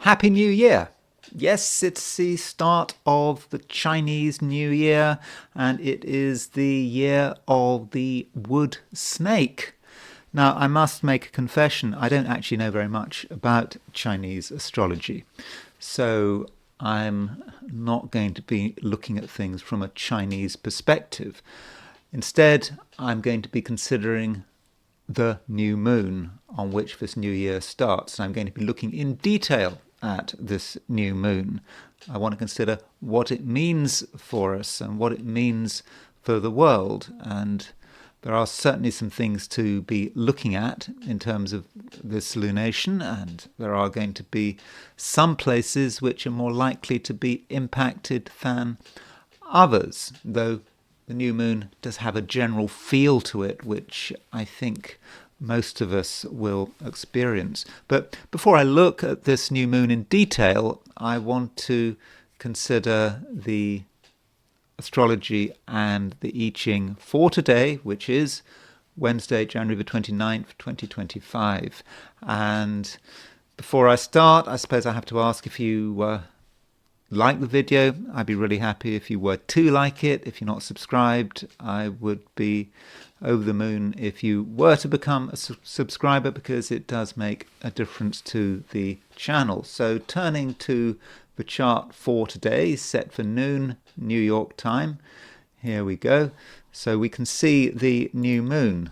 Happy New Year! Yes, it's the start of the Chinese New Year, and it is the year of the wood snake. Now, I must make a confession. I don't actually know very much about Chinese astrology. So I'm not going to be looking at things from a Chinese perspective. Instead, I'm going to be considering the new moon on which this new year starts. And I'm going to be looking in detail at this new moon. I want to consider what it means for us and what it means for the world. And there are certainly some things to be looking at in terms of this lunation, and there are going to be some places which are more likely to be impacted than others, though the new moon does have a general feel to it, which I think most of us will experience. But before I look at this new moon in detail, I want to consider the astrology and the I Ching for today, which is Wednesday, January the 29th, 2025. And before I start, I suppose I have to ask if you like the video. I'd be really happy if you were to like it. If you're not subscribed, I would be over the moon if you were to become a subscriber, because it does make a difference to the channel. So turning to the chart for today, set for noon New York time. Here we go. So we can see the new moon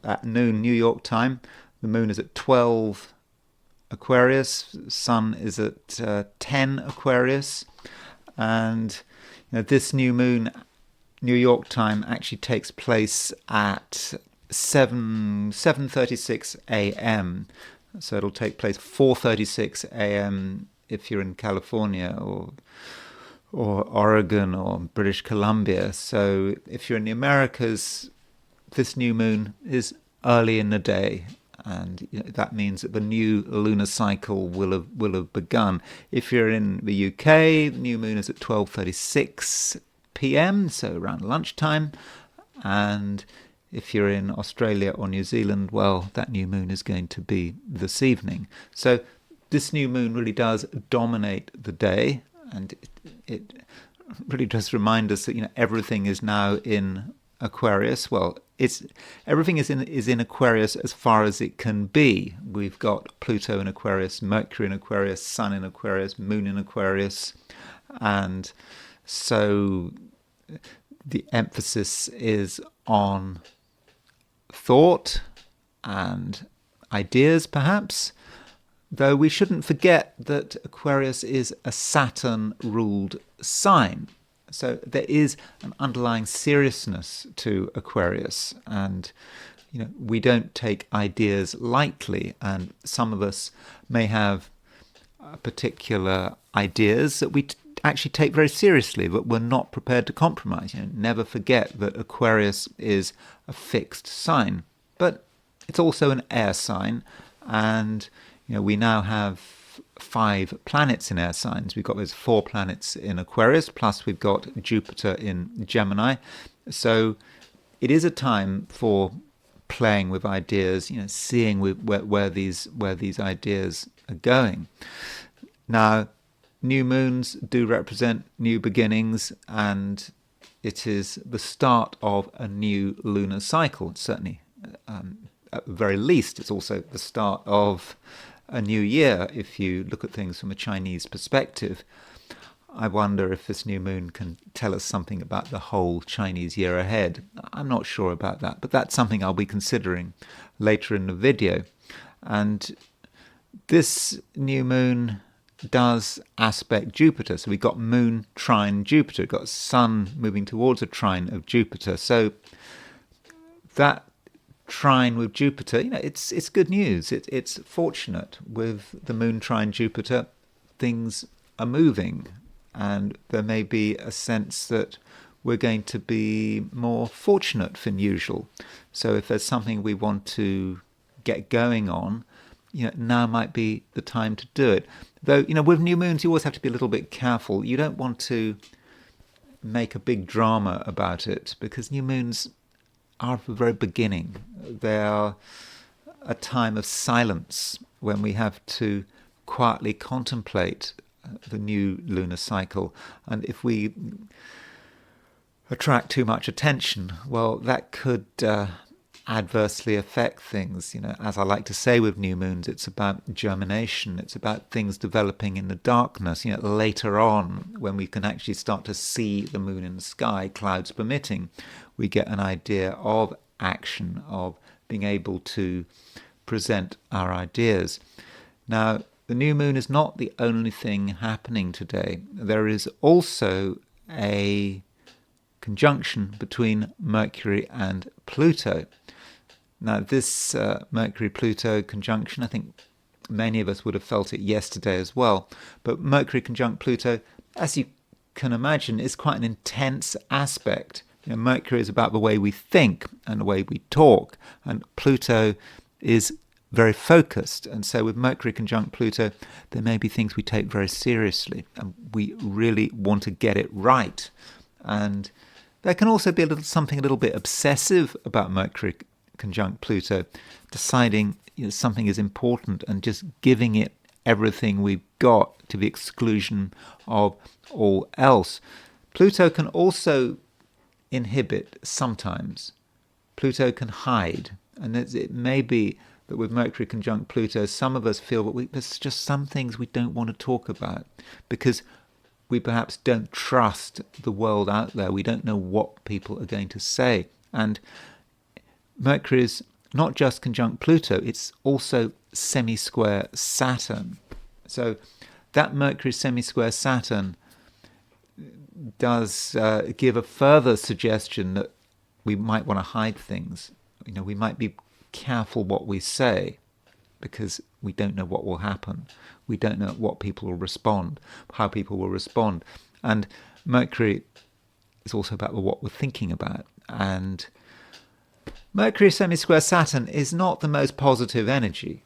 at noon New York time. The moon is at 12 Aquarius, Sun is at 10 Aquarius, and this new moon, New York time, actually takes place at 7:36 a.m. So it'll take place 4:36 a.m. if you're in California or Oregon or British Columbia. So if you're in the Americas, this new moon is early in the day. And that means that the new lunar cycle will have begun. If you're in the UK, the new moon is at 12:36 p.m., so around lunchtime. And if you're in Australia or New Zealand, well, that new moon is going to be this evening. So this new moon really does dominate the day, and it really does remind us that everything is now in Aquarius. Well, everything is in Aquarius as far as it can be. We've got Pluto in Aquarius, Mercury in Aquarius, Sun in Aquarius, Moon in Aquarius, and so the emphasis is on thought and ideas, perhaps. Though we shouldn't forget that Aquarius is a Saturn-ruled sign. So there is an underlying seriousness to Aquarius, and we don't take ideas lightly, and some of us may have particular ideas that we actually take very seriously, but we're not prepared to compromise. Never forget that Aquarius is a fixed sign, but it's also an air sign, and we now have 5 planets in air signs. We've got those 4 planets in Aquarius, plus we've got Jupiter in Gemini. So it is a time for playing with ideas, seeing where these ideas are going. Now, new moons do represent new beginnings, and it is the start of a new lunar cycle. Certainly, at the very least, it's also the start of a new year if you look at things from a Chinese perspective. I wonder if this new moon can tell us something about the whole Chinese year ahead. I'm not sure about that, but that's something I'll be considering later in the video. And this new moon does aspect Jupiter. So we've got Moon trine Jupiter, we've got Sun moving towards a trine of Jupiter. So that trine with Jupiter, it's good news. It's fortunate. With the Moon trine Jupiter, things are moving, and there may be a sense that we're going to be more fortunate than usual. So if there's something we want to get going on, now might be the time to do it. Though, with new moons, you always have to be a little bit careful. You don't want to make a big drama about it, because new moons are at the very beginning. They are a time of silence when we have to quietly contemplate the new lunar cycle. And if we attract too much attention, well, that could adversely affect things. As I like to say with new moons, it's about germination. It's about things developing in the darkness. Later on, when we can actually start to see the moon in the sky, clouds permitting, we get an idea of action, of being able to present our ideas. Now, the new moon is not the only thing happening today. There is also a conjunction between Mercury and Pluto. Now, this Mercury-Pluto conjunction, I think many of us would have felt it yesterday as well, but Mercury conjunct Pluto, as you can imagine, is quite an intense aspect. Mercury is about the way we think and the way we talk, and Pluto is very focused. And so with Mercury conjunct Pluto, there may be things we take very seriously, and we really want to get it right. And there can also be something a little bit obsessive about Mercury conjunct Pluto, deciding something is important and just giving it everything we've got to the exclusion of all else. Pluto can also inhibit sometimes. Pluto can hide, and it may be that with Mercury conjunct Pluto, some of us feel that there's just some things we don't want to talk about because we perhaps don't trust the world out there. We don't know what people are going to say. And Mercury is not just conjunct Pluto, it's also semi-square Saturn. So that Mercury semi-square Saturn does give a further suggestion that we might want to hide things. We might be careful what we say because we don't know what will happen. We don't know what people will respond, how people will respond. And Mercury is also about what we're thinking about. And Mercury semi-square Saturn is not the most positive energy.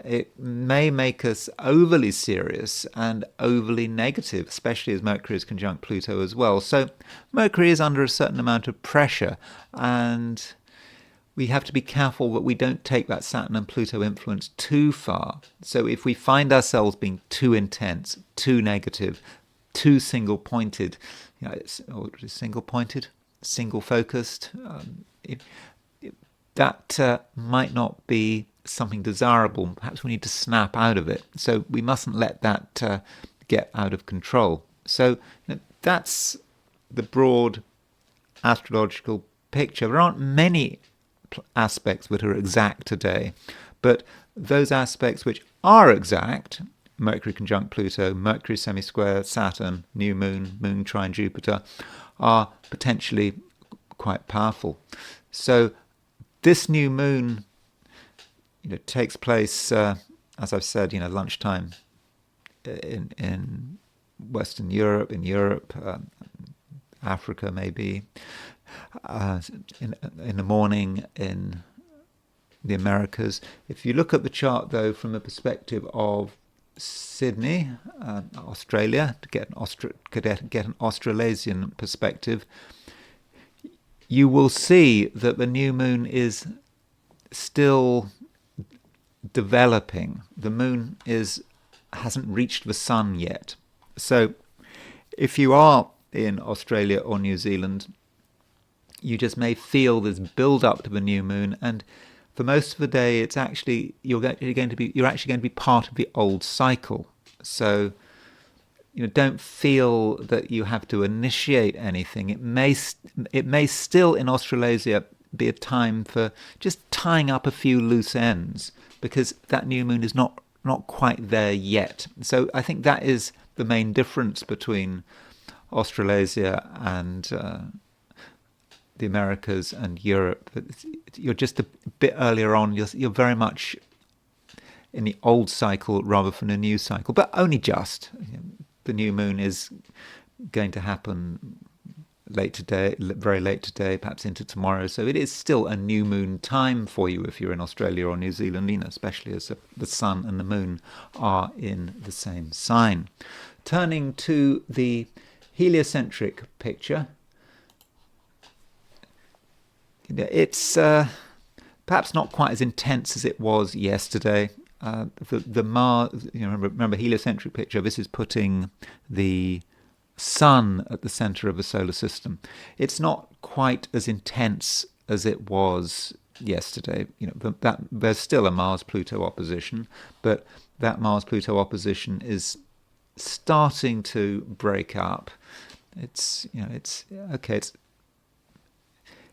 It may make us overly serious and overly negative, especially as Mercury is conjunct Pluto as well. So Mercury is under a certain amount of pressure, and we have to be careful that we don't take that Saturn and Pluto influence too far. So if we find ourselves being too intense, too negative, too single-pointed, single-pointed, single-focused, that might not be something desirable. Perhaps we need to snap out of it. So we mustn't let that get out of control. So that's the broad astrological picture. There aren't many aspects that are exact today, but those aspects which are exact, Mercury conjunct Pluto, Mercury semi-square Saturn, new moon, moon trine Jupiter, are potentially quite powerful. So this new moon takes place, as I've said, lunchtime in Western Europe, Africa maybe, in the morning in the Americas. If you look at the chart, though, from the perspective of Sydney, Australia, to get an Australasian perspective, you will see that the new moon is still developing. The moon hasn't reached the sun yet. So if you are in Australia or New Zealand, you just may feel this build up to the new moon, and for most of the day it's actually you're actually going to be part of the old cycle. So don't feel that you have to initiate anything. It may still in Australasia be a time for just tying up a few loose ends, because that new moon is not quite there yet. So I think that is the main difference between Australasia and the Americas and Europe. You're just a bit earlier on. You're very much in the old cycle rather than the new cycle, but only just. The new moon is going to happen late today, very late today, perhaps into tomorrow. So it is still a new moon time for you if you're in Australia or New Zealand, especially as the sun and the moon are in the same sign. Turning to the heliocentric picture, it's perhaps not quite as intense as it was yesterday. the Mars. Remember heliocentric picture. This is putting the sun at the center of the solar system. It's not quite as intense as it was yesterday. That there's still a Mars-Pluto opposition, but that Mars-Pluto opposition is starting to break up. It's okay.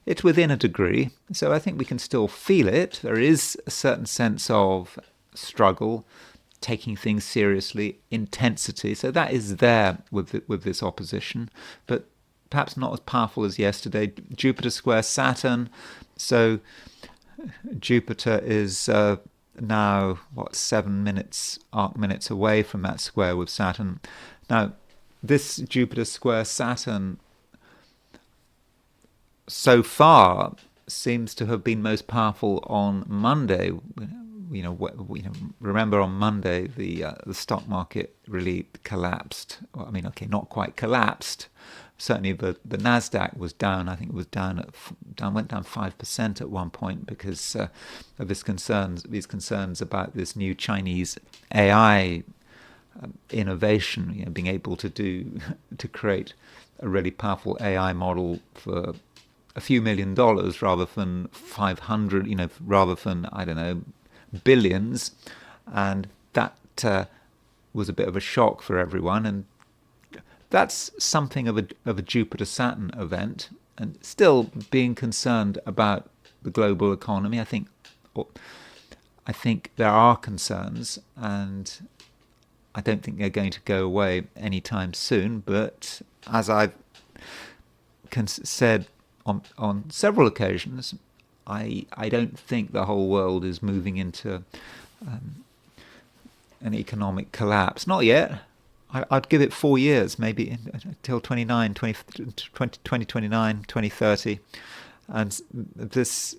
It's within a degree, so I think we can still feel it. There is a certain sense of struggle, taking things seriously, intensity. So that is there with this opposition, but perhaps not as powerful as yesterday. Jupiter square Saturn. So Jupiter is now 7 arc minutes away from that square with Saturn. Now, this Jupiter square Saturn so far seems to have been most powerful on Monday. Remember on Monday the stock market really collapsed. Well, not quite collapsed. Certainly the Nasdaq was down. I think it was went down 5% at one point because of these concerns about this new Chinese AI innovation. Being able to create a really powerful AI model for a few $1 million rather than 500. Rather than, I don't know, billions, and that was a bit of a shock for everyone. And that's something of a Jupiter-Saturn event, and still being concerned about the global economy. I think there are concerns, and I don't think they're going to go away anytime soon. But as I've said on several occasions, I don't think the whole world is moving into an economic collapse. Not yet. I'd give it 4 years, maybe until 2029, 2030. And this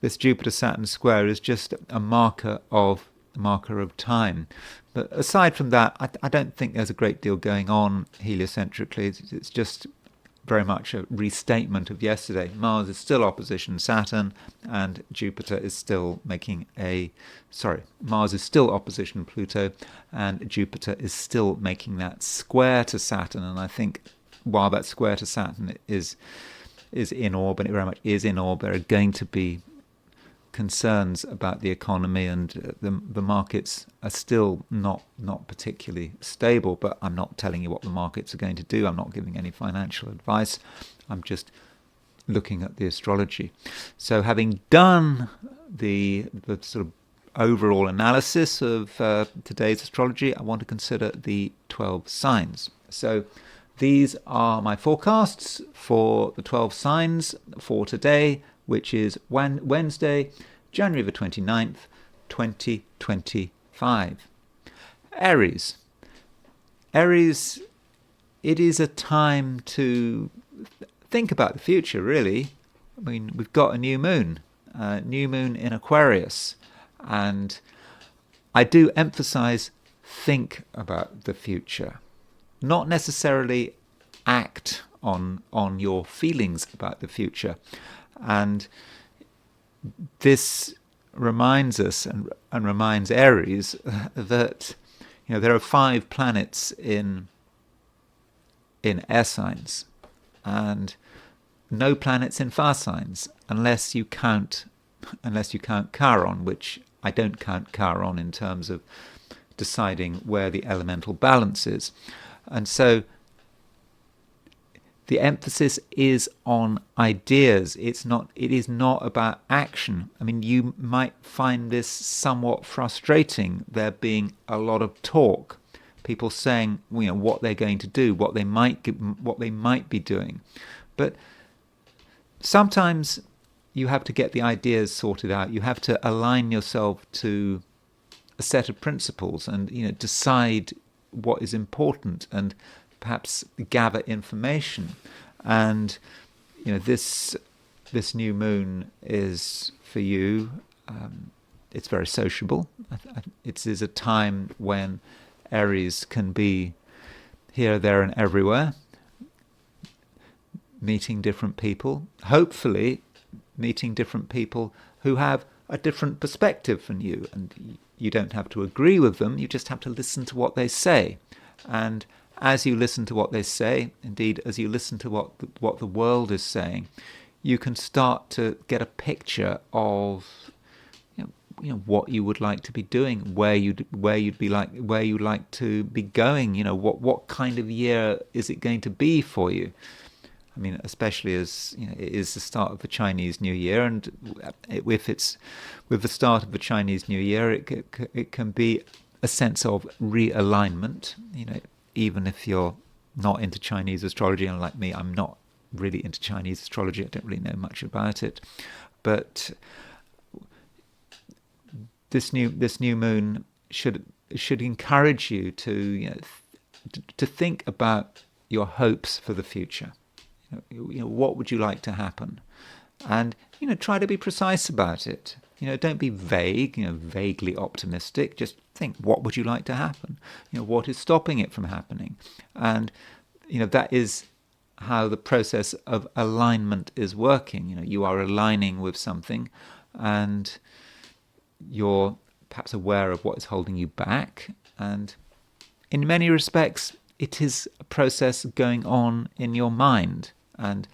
Jupiter-Saturn square is just a marker of time. But aside from that, I don't think there's a great deal going on heliocentrically. It's just very much a restatement of yesterday. Mars is still opposition Saturn, and Mars is still opposition Pluto, and Jupiter is still making that square to Saturn. And I think while that square to Saturn is in orb, and it very much is in orb, there are going to be concerns about the economy, and the markets are still not particularly stable. But I'm not telling you what the markets are going to do. I'm not giving any financial advice. I'm just looking at the astrology. So having done the sort of overall analysis of today's astrology, I want to consider the 12 signs. So these are my forecasts for the 12 signs for today, which is Wednesday, January the 29th, 2025. Aries. Aries, it is a time to think about the future, really. We've got a new moon in Aquarius, and I do emphasize think about the future, not necessarily act on your feelings about the future. And this reminds us and reminds Aries that there are 5 planets in air signs and no planets in fire signs unless you count Chiron, which I don't count Chiron in terms of deciding where the elemental balance is. And so the emphasis is on ideas. It is not about action. You might find this somewhat frustrating, there being a lot of talk, people saying what they're going to do, what they might be doing. But sometimes you have to get the ideas sorted out. You have to align yourself to a set of principles and decide what is important and perhaps gather information. And this new moon is for you. It's very sociable. It is a time when Aries can be here, there, and everywhere, meeting different people. Hopefully, meeting different people who have a different perspective than you, and you don't have to agree with them, you just have to listen to what they say. And as you listen to what they say, indeed, as you listen to what the world is saying, you can start to get a picture of what you would like to be doing, where you'd like to be going. What kind of year is it going to be for you? I mean, especially as it is the start of the Chinese New Year, and if it's with the start of the Chinese New Year, it can be a sense of realignment. Even if you're not into Chinese astrology, and like me, I'm not really into Chinese astrology. I don't really know much about it, but this new moon should encourage you to to think about your hopes for the future. What would you like to happen, and try to be precise about it. Don't be vague. Vaguely optimistic. Just think, what would you like to happen? What is stopping it from happening? And that is how the process of alignment is working. You are aligning with something, and you're perhaps aware of what is holding you back. And in many respects, it is a process going on in your mind, and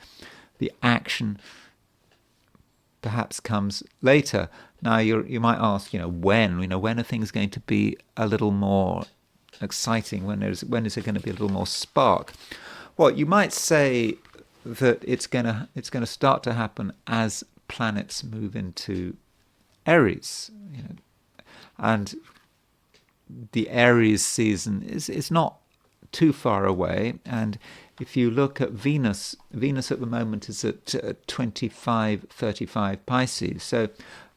the action perhaps comes later. Now you might ask, when are things going to be a little more exciting? When is there going to be a little more spark? Well, you might say that it's going to start to happen as planets move into Aries, and the Aries season is not too far away. And if you look at Venus at the moment is at 25-35 Pisces. So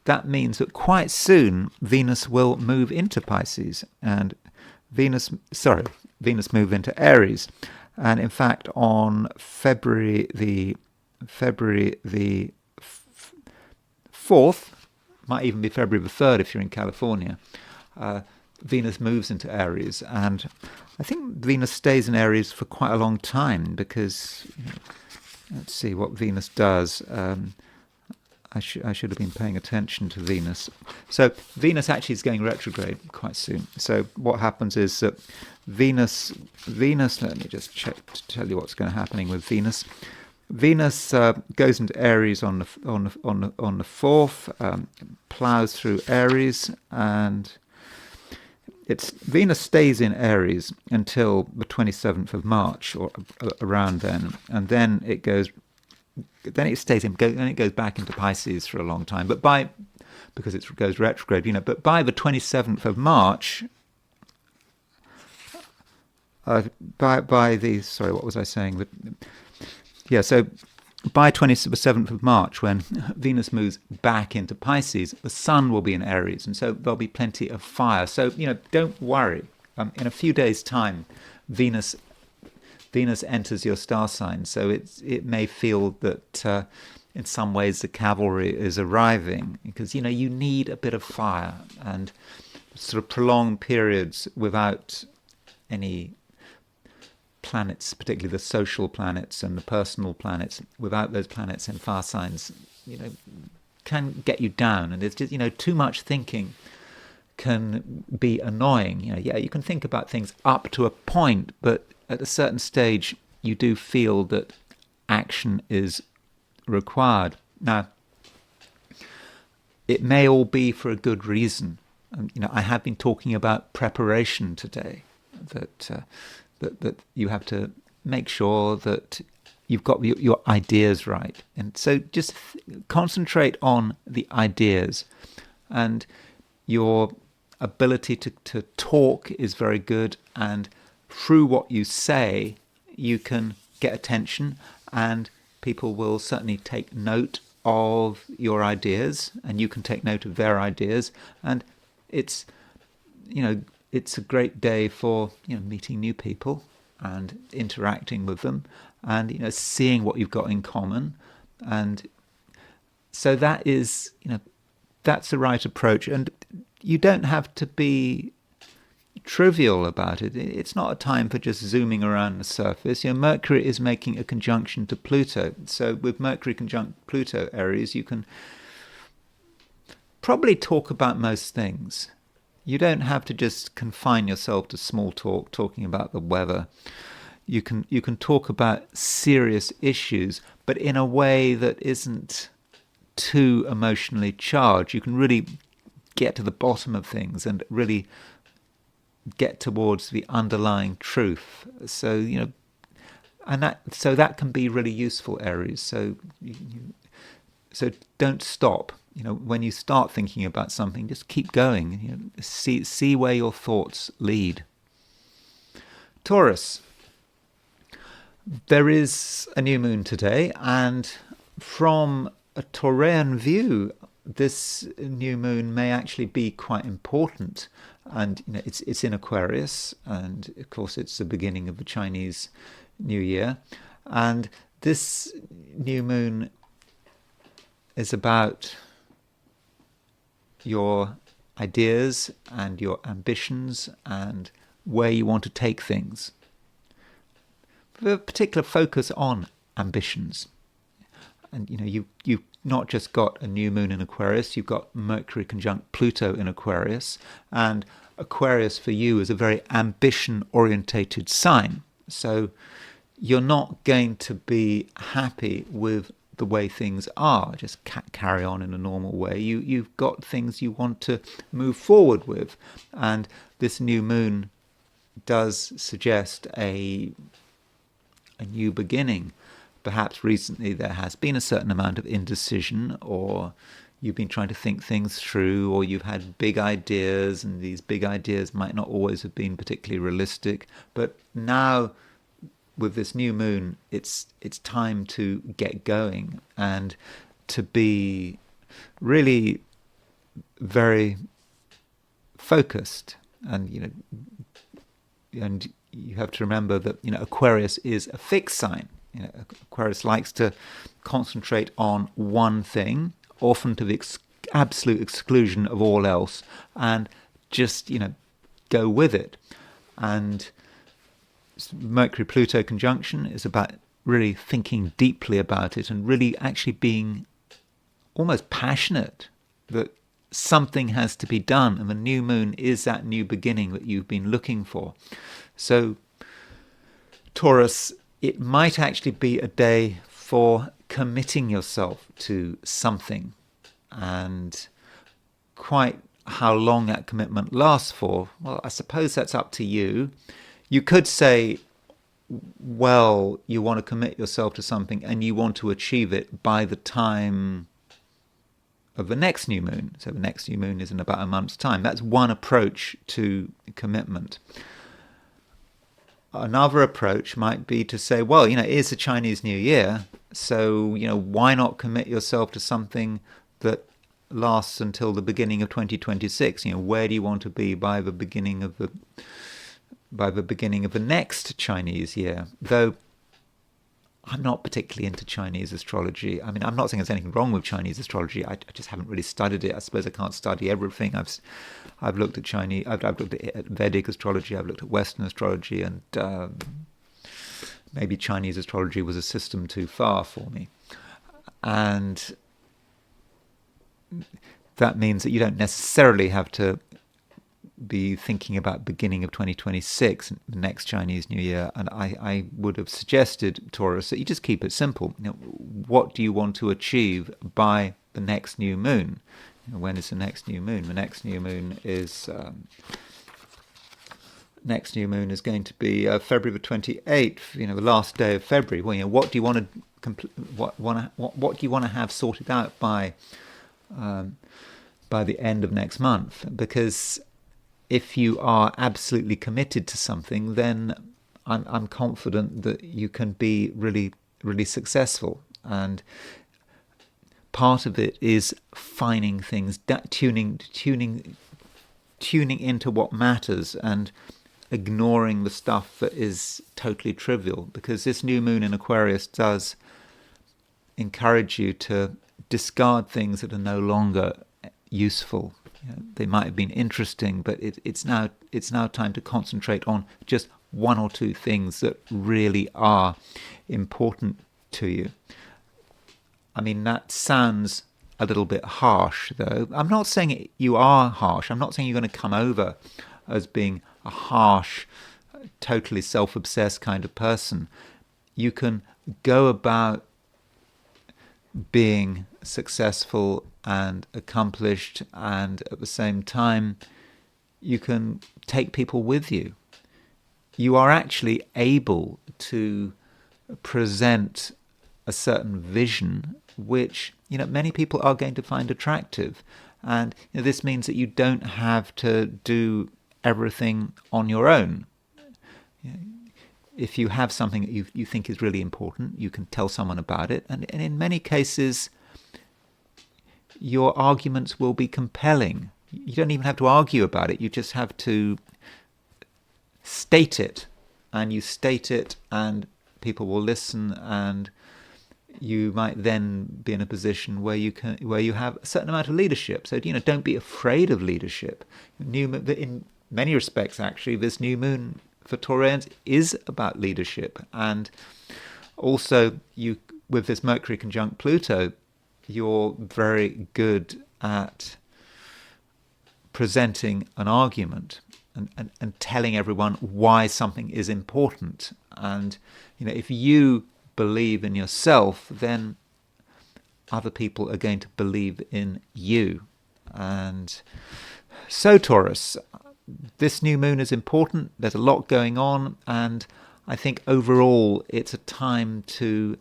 that means that quite soon Venus will move into Pisces, and Venus move into Aries. And in fact, on February the 4th, might even be February the 3rd if you're in California, Venus moves into Aries. And I think Venus stays in Aries for quite a long time, because let's see what Venus does. I should have been paying attention to Venus. So Venus actually is going retrograde quite soon. So what happens is that Venus. Let me just check to tell you what's going to happening with Venus. Venus goes into Aries on the 4th, plows through Aries, and Venus stays in Aries until the 27th of March or around then, and then it goes back into Pisces for a long time. But because it goes retrograde, but by the 27th of March, what was I saying? So by 27th of March, when Venus moves back into Pisces, the Sun will be in Aries, and so there'll be plenty of fire. So don't worry. In a few days' time, Venus enters your star sign, so it may feel that in some ways the cavalry is arriving, because you need a bit of fire, and sort of prolonged periods without any planets, particularly the social planets and the personal planets, without those planets in fire signs, can get you down. And it's just, too much thinking can be annoying. You can think about things up to a point, but at a certain stage, you do feel that action is required. Now, it may all be for a good reason. I have been talking about preparation today, that you have to make sure that you've got your ideas right. And so just concentrate on the ideas, and your ability to talk is very good, and through what you say you can get attention, and people will certainly take note of your ideas, and you can take note of their ideas. And it's a great day for meeting new people and interacting with them, and seeing what you've got in common. And so that is that's the right approach, and you don't have to be trivial about it. It's not a time for just zooming around the surface. Mercury is making a conjunction to Pluto, so with Mercury conjunct Pluto Aries, you can probably talk about most things. You don't have to just confine yourself to small talk, talking about the weather. You can talk about serious issues, but in a way that isn't too emotionally charged. You can really get to the bottom of things and really get towards the underlying truth. So that can be really useful, Aries. So don't stop. When you start thinking about something, just keep going. See where your thoughts lead. Taurus. There is a new moon today, and from a Taurean view, this new moon may actually be quite important. And it's in Aquarius, and of course it's the beginning of the Chinese New Year. And this new moon is about your ideas and your ambitions and where you want to take things. With a particular focus on ambitions. And you've not just got a new moon in Aquarius, you've got Mercury conjunct Pluto in Aquarius, and Aquarius for you is a very ambition-orientated sign. So you're not going to be happy with the way things are, just carry on in a normal way. You've got things you want to move forward with, and this new moon does suggest a new beginning. Perhaps recently there has been a certain amount of indecision, or you've been trying to think things through, or you've had big ideas, and these big ideas might not always have been particularly realistic. But now, with this new moon, it's time to get going and to be really very focused. And and you have to remember that Aquarius is a fixed sign. Aquarius likes to concentrate on one thing, often to the absolute exclusion of all else, and just go with it. And Mercury-Pluto conjunction is about really thinking deeply about it and really actually being almost passionate that something has to be done, and the new moon is that new beginning that you've been looking for. So, Taurus, it might actually be a day for committing yourself to something, and quite how long that commitment lasts for, well, I suppose that's up to you. You could say, well, you want to commit yourself to something and you want to achieve it by the time of the next new moon. So the next new moon is in about a month's time. That's one approach to commitment. Another approach might be to say, well, it is the Chinese New Year, so, why not commit yourself to something that lasts until the beginning of 2026? Where do you want to be by the beginning of the next Chinese year? Though I'm not particularly into Chinese astrology. I mean, I'm not saying there's anything wrong with Chinese astrology. I just haven't really studied it. I suppose I can't study everything. I've looked at Chinese. I've looked at Vedic astrology. I've looked at Western astrology, and maybe Chinese astrology was a system too far for me. And that means that you don't necessarily have to be thinking about beginning of 2026, the next Chinese New Year. And I would have suggested, Taurus, that you just keep it simple. What do you want to achieve by the next new moon? When is the next new moon? The next new moon is going to be February the 28th. The last day of February. Well, what do you want to what do you want to have sorted out by the end of next month? Because if you are absolutely committed to something, then I'm confident that you can be really, really successful. And part of it is finding things, tuning into what matters and ignoring the stuff that is totally trivial. Because this new moon in Aquarius does encourage you to discard things that are no longer useful. They might have been interesting, but it's now time to concentrate on just one or two things that really are important to you. I mean, that sounds a little bit harsh, though. I'm not saying you are harsh. I'm not saying you're going to come over as being a harsh, totally self-obsessed kind of person. You can go about being successful and accomplished, and at the same time, you can take people with you. You are actually able to present a certain vision which many people are going to find attractive, and this means that you don't have to do everything on your own. If you have something that you think is really important, you can tell someone about it, and in many cases your arguments will be compelling. You don't even have to argue about it, you just have to state it, and you state it and people will listen, and you might then be in a position where you have a certain amount of leadership. So don't be afraid of leadership. In many respects, actually, this new moon for Taurians is about leadership, and also with this Mercury conjunct Pluto, you're very good at presenting an argument and telling everyone why something is important. And if you believe in yourself, then other people are going to believe in you. And so, Taurus, this new moon is important. There's a lot going on, and I think overall it's a time to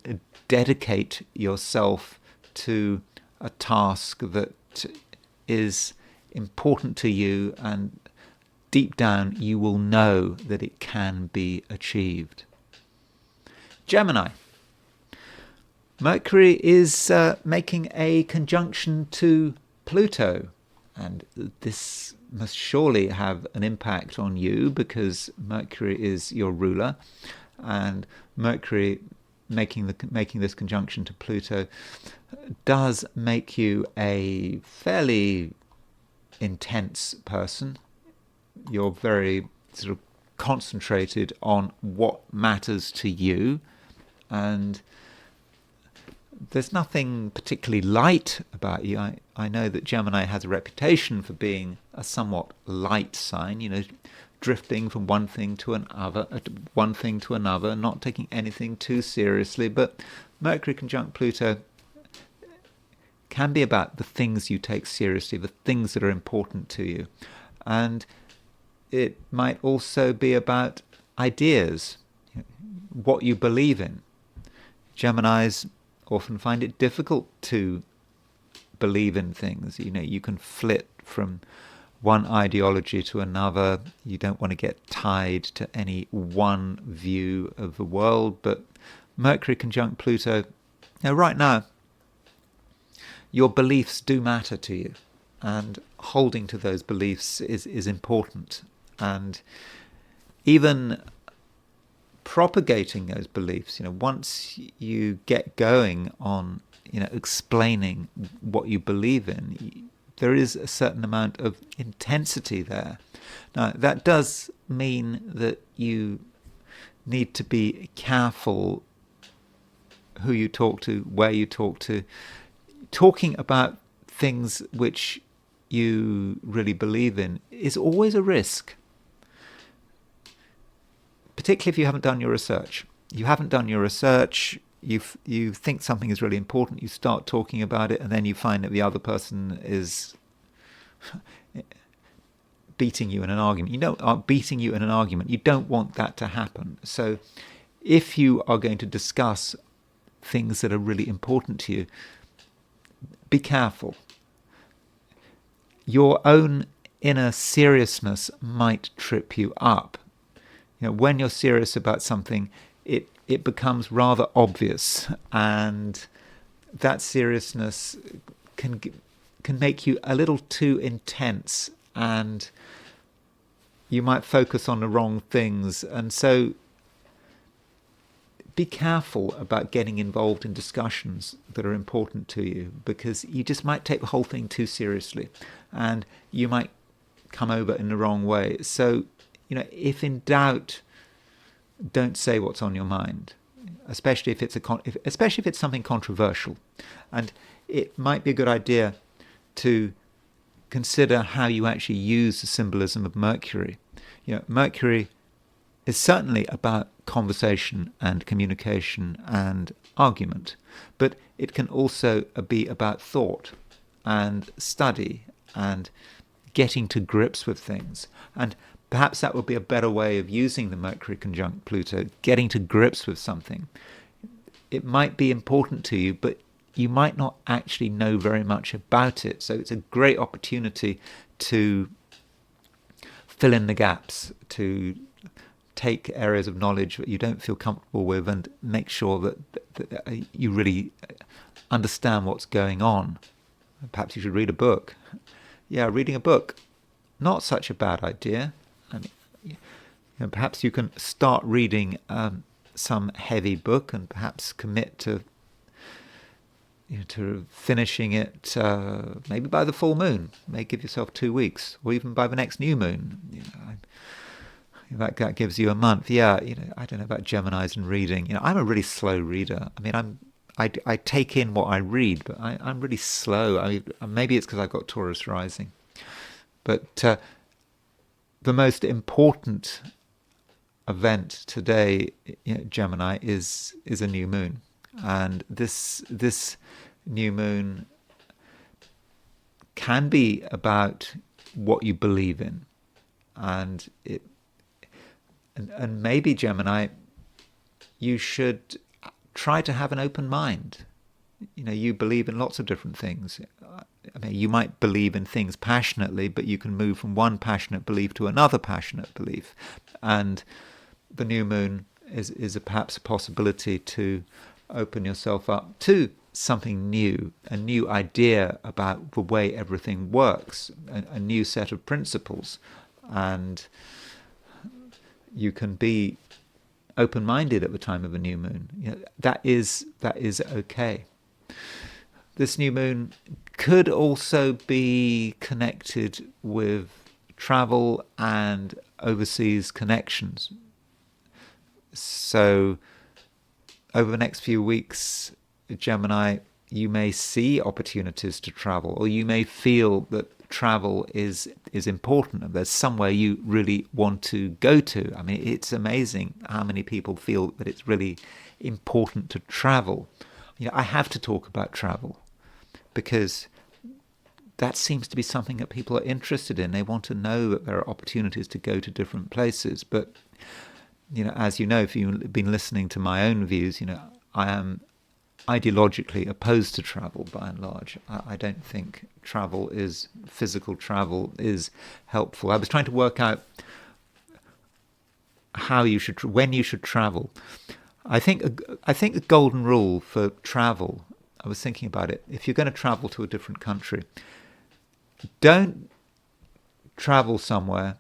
dedicate yourself to a task that is important to you, and deep down you will know that it can be achieved. Gemini. Mercury is making a conjunction to Pluto, and this must surely have an impact on you because Mercury is your ruler, and Mercury making this conjunction to Pluto does make you a fairly intense person. You're very sort of concentrated on what matters to you, and there's nothing particularly light about you. I know that Gemini has a reputation for being a somewhat light sign, drifting from one thing to another, not taking anything too seriously. But Mercury conjunct Pluto can be about the things you take seriously, the things that are important to you. And it might also be about ideas, what you believe in. Geminis often find it difficult to believe in things. You can flit from one ideology to another. You don't want to get tied to any one view of the world. But Mercury conjunct Pluto, right now, your beliefs do matter to you, and holding to those beliefs is important. And even propagating those beliefs, once you get going on, explaining what you believe in, there is a certain amount of intensity there. Now, that does mean that you need to be careful who you talk to, where you talk to. Talking about things which you really believe in is always a risk, particularly if you haven't done your research. You haven't done your research, you think something is really important, you start talking about it, and then you find that the other person is beating you in an argument. You don't want that to happen. So if you are going to discuss things that are really important to you, be careful. Your own inner seriousness might trip you up. When you're serious about something, it becomes rather obvious, and that seriousness can make you a little too intense, and you might focus on the wrong things. And so be careful about getting involved in discussions that are important to you, because you just might take the whole thing too seriously, and you might come over in the wrong way. So if in doubt, don't say what's on your mind. especially if it's something controversial. And it might be a good idea to consider how you actually use the symbolism of Mercury. Mercury is certainly about conversation and communication and argument, but it can also be about thought and study and getting to grips with things. And perhaps that would be a better way of using the Mercury conjunct Pluto, getting to grips with something. It might be important to you, but you might not actually know very much about it. So it's a great opportunity to fill in the gaps, to take areas of knowledge that you don't feel comfortable with and make sure that you really understand what's going on. Perhaps you should read a book. Yeah, reading a book, not such a bad idea. Perhaps you can start reading some heavy book and perhaps commit to finishing it maybe by the full moon. May give yourself 2 weeks, or even by the next new moon. That gives you a month. Yeah, I don't know about Geminis and reading. I'm a really slow reader. I take in what I read, but I'm really slow. Maybe it's because I've got Taurus rising. But the most important event today, Gemini, is a new moon, and this new moon can be about what you believe in, and maybe, Gemini, you should try to have an open mind. You believe in lots of different things. You might believe in things passionately, but you can move from one passionate belief to another passionate belief. And the new moon is perhaps a possibility to open yourself up to something new, a new idea about the way everything works, a new set of principles. And you can be open-minded at the time of a new moon. That is okay. This new moon could also be connected with travel and overseas connections. So over the next few weeks, Gemini, you may see opportunities to travel, or you may feel that travel is important and there's somewhere you really want to go to. It's amazing how many people feel that it's really important to travel. I have to talk about travel because that seems to be something that people are interested in. They want to know that there are opportunities to go to different places. But as you know, if you've been listening to my own views, I am ideologically opposed to travel by and large. I don't think physical travel is helpful. I was trying to work out when you should travel. I think the golden rule for travel, I was thinking about it, if you're going to travel to a different country, don't travel somewhere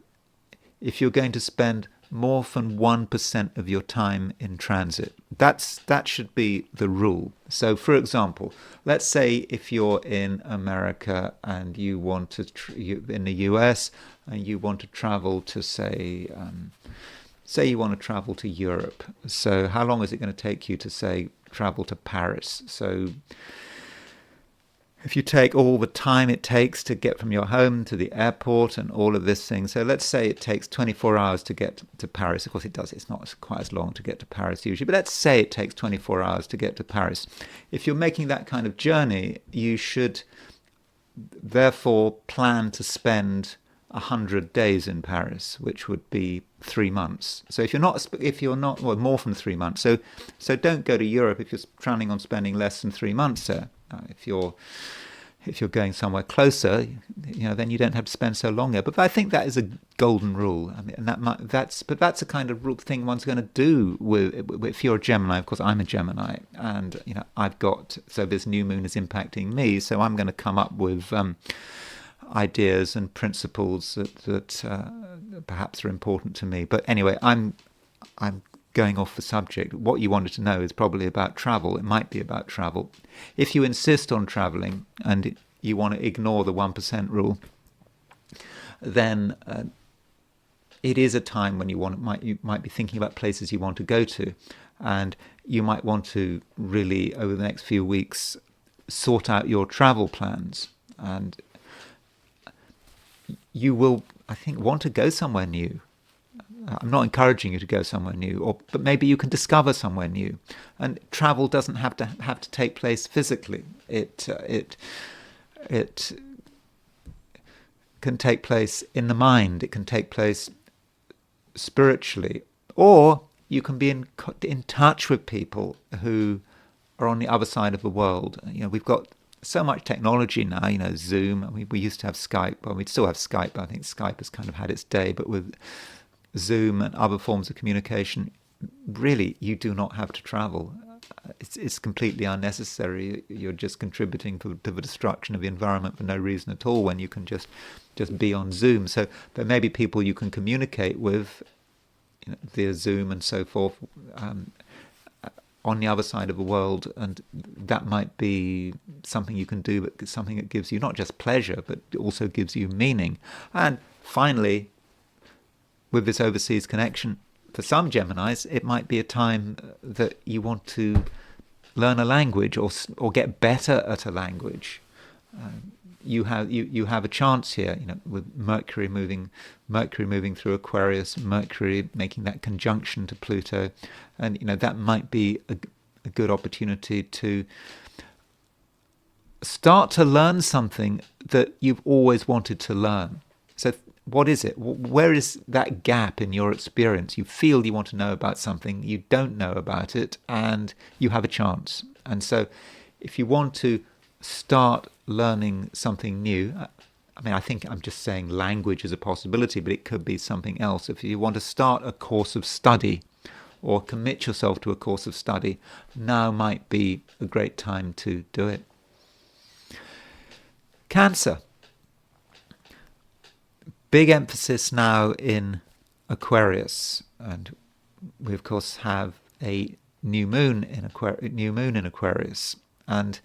if you're going to spend more than 1% of your time in transit. That should be the rule. So, for example, let's say if you're in America and you want to, in the US, and you want to travel to, say you want to travel to Europe. So how long is it going to take you to, say, travel to Paris? So if you take all the time it takes to get from your home to the airport and all of this thing, so let's say it takes 24 hours to get to Paris. Of course it does. It's not quite as long to get to Paris usually, but let's say it takes 24 hours to get to Paris. If you're making that kind of journey, you should therefore plan to spend 100 days in Paris, which would be 3 months. So if you're not well, more than 3 months. So don't go to Europe if you're planning on spending less than 3 months there. If you're going somewhere closer, then you don't have to spend so long there. But I think that is a golden rule. And that's a kind of rule thing one's going to do if you're a Gemini. Of course, I'm a Gemini, and so this new moon is impacting me. So I'm going to come up with ideas and principles that perhaps are important to me. But anyway, I'm going off the subject. What you wanted to know is probably about travel. It might be about travel. If you insist on traveling and you want to ignore the 1% rule, then it is a time when you might be thinking about places you want to go to. And you might want to really, over the next few weeks, sort out your travel plans. And you will, I think, want to go somewhere new. I'm not encouraging you to go somewhere new, but maybe you can discover somewhere new. And travel doesn't have to take place physically. It can take place in the mind. It can take place spiritually, or you can be in touch with people who are on the other side of the world. We've got so much technology now. Zoom. We used to have Skype. Well, we still have Skype, but I think Skype has kind of had its day. But with Zoom and other forms of communication, really, you do not have to travel. It's completely unnecessary. You're just contributing to the destruction of the environment for no reason at all when you can just be on Zoom. So there may be people you can communicate with via Zoom and so forth on the other side of the world, and that might be something you can do, but something that gives you not just pleasure, but also gives you meaning. And finally, with this overseas connection, for some Geminis, it might be a time that you want to learn a language or get better at a language. You have a chance here, with Mercury moving through Aquarius, Mercury making that conjunction to Pluto, and that might be a good opportunity to start to learn something that you've always wanted to learn. So what is it? Where is that gap in your experience? You feel you want to know about something, you don't know about it, and you have a chance. And so if you want to start learning something new, I think I'm just saying language is a possibility, but it could be something else. If you want to start a course of study or commit yourself to a course of study, now might be a great time to do it. Cancer. Big emphasis now in Aquarius, and we of course have a new moon in Aquarius. And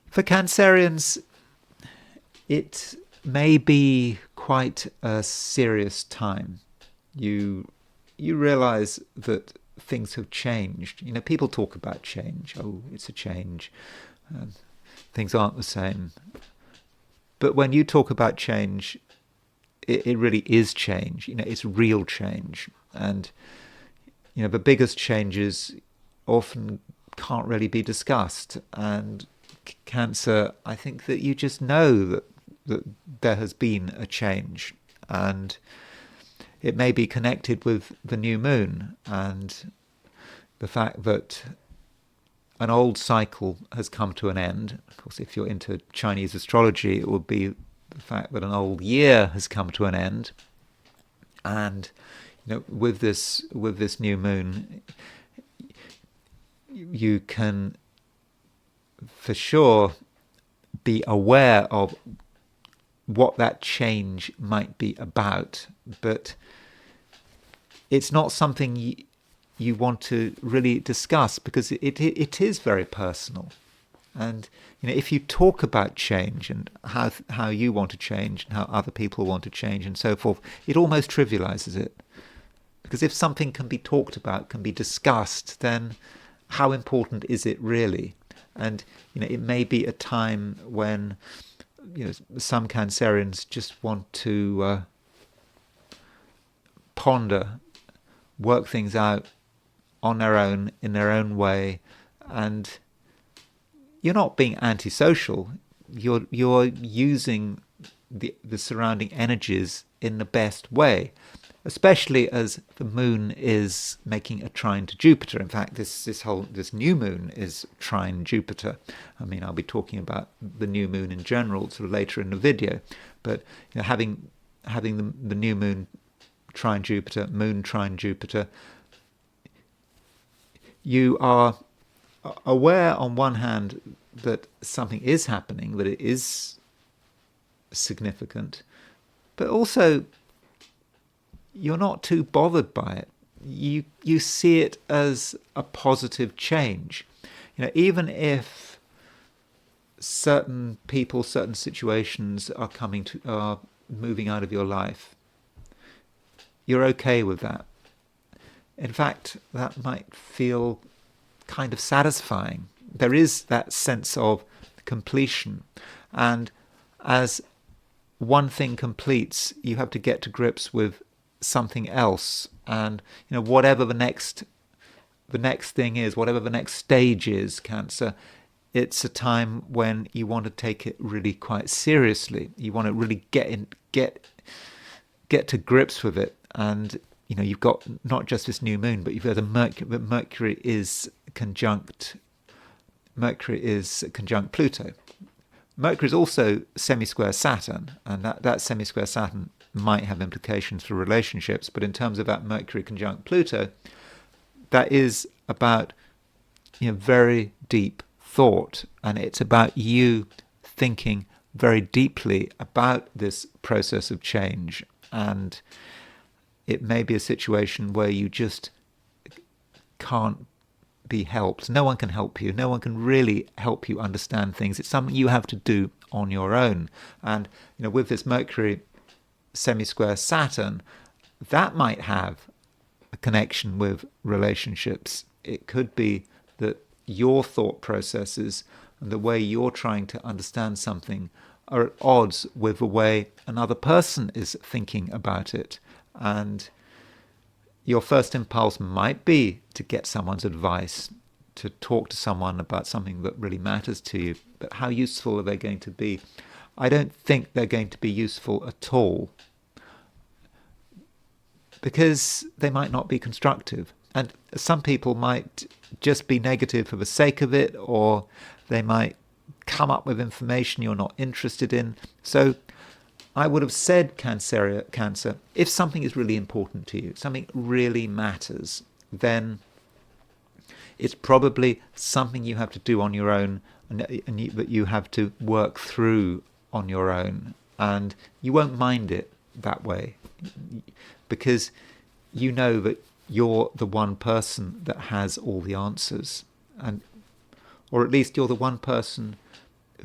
for Cancerians, it may be quite a serious time. You realize that things have changed. People talk about change. Oh, it's a change. Things aren't the same. But when you talk about change, it really is change. It's real change. And the biggest changes often can't really be discussed. And Cancer, I think that you just know that there has been a change, and it may be connected with the new moon and the fact that an old cycle has come to an end. Of course, if you're into Chinese astrology, it would be the fact that an old year has come to an end. And with this new moon, you can for sure be aware of what that change might be about, but it's not something you want to really discuss, because it is very personal. And if you talk about change and how you want to change and how other people want to change and so forth, it almost trivializes it. Because if something can be talked about, can be discussed, then how important is it really? And it may be a time when some Cancerians just want to ponder, work things out on their own, in their own way, and you're not being antisocial. You're using the surrounding energies in the best way, especially as the moon is making a trine to Jupiter. In fact, this new moon is trine Jupiter. I'll be talking about the new moon in general sort of later in the video, but having the new moon trine Jupiter, moon trine Jupiter, you are aware on one hand that something is happening, that it is significant, but also you're not too bothered by it. You see it as a positive change. Even if certain people, certain situations are moving out of your life, you're okay with that. In fact, that might feel kind of satisfying. There is that sense of completion. And as one thing completes, you have to get to grips with something else. And whatever the next thing is, whatever the next stage is, Cancer, it's a time when you want to take it really quite seriously. You want to really get to grips with it. And you've got not just this new moon, but you've got Mercury is conjunct Pluto. Mercury is also semi-square Saturn, and that semi-square Saturn might have implications for relationships. But in terms of that Mercury conjunct Pluto, that is about very deep thought, and it's about you thinking very deeply about this process of change. And it may be a situation where you just can't be helped. No one can help you. No one can really help you understand things. It's something you have to do on your own. And with this Mercury semi-square Saturn, that might have a connection with relationships. It could be that your thought processes and the way you're trying to understand something are at odds with the way another person is thinking about it. And your first impulse might be to get someone's advice, to talk to someone about something that really matters to you. But how useful are they going to be? I don't think they're going to be useful at all, because they might not be constructive. And some people might just be negative for the sake of it, or they might come up with information you're not interested in. So I would have said, Cancer, if something is really important to you, something really matters, then it's probably something you have to do on your own, and that you have to work through on your own. And you won't mind it that way, because you know that you're the one person that has all the answers, or at least you're the one person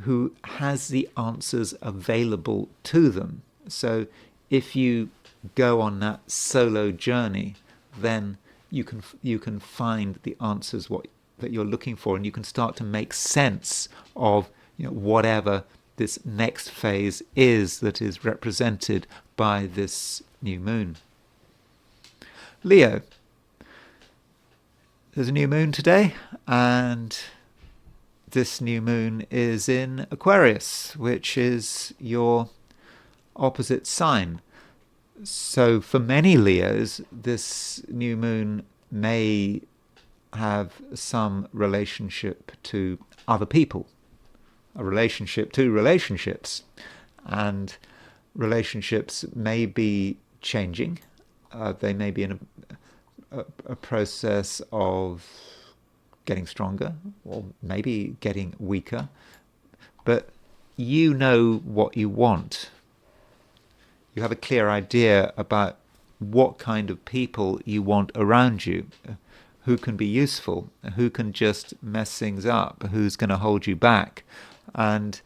who has the answers available to them. So if you go on that solo journey, then you can find the answers that you're looking for, and you can start to make sense of whatever this next phase is that is represented by this new moon. Leo, there's a new moon today, and this new moon is in Aquarius, which is your opposite sign. So for many Leos, this new moon may have some relationship to other people, a relationship to relationships, and relationships may be changing. They may be in a process of getting stronger, or maybe getting weaker, but you know what you want. You have a clear idea about what kind of people you want around you, who can be useful, who can just mess things up, who's going to hold you back. And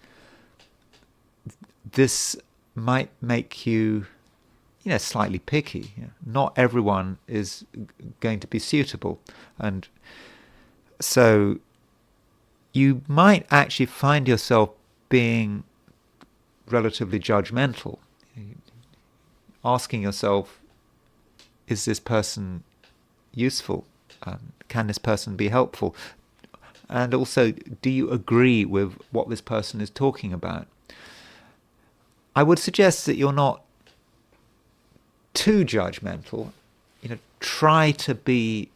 this might make you slightly picky. Not everyone is going to be suitable, and so you might actually find yourself being relatively judgmental, asking yourself, is this person useful? Can this person be helpful? And also, do you agree with what this person is talking about? I would suggest that you're not too judgmental. Try to be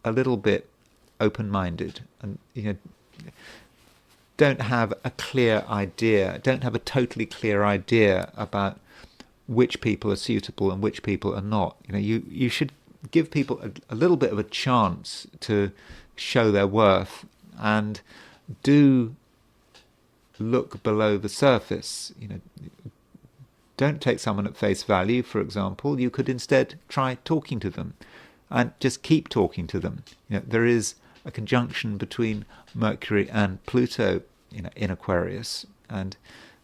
a little bit open-minded, and don't have a clear idea, don't have a totally clear idea about which people are suitable and which people are not. You should give people a little bit of a chance to show their worth, and do look below the surface. Don't take someone at face value, for example. You could instead try talking to them, and just keep talking to them. There is a conjunction between Mercury and Pluto in Aquarius, and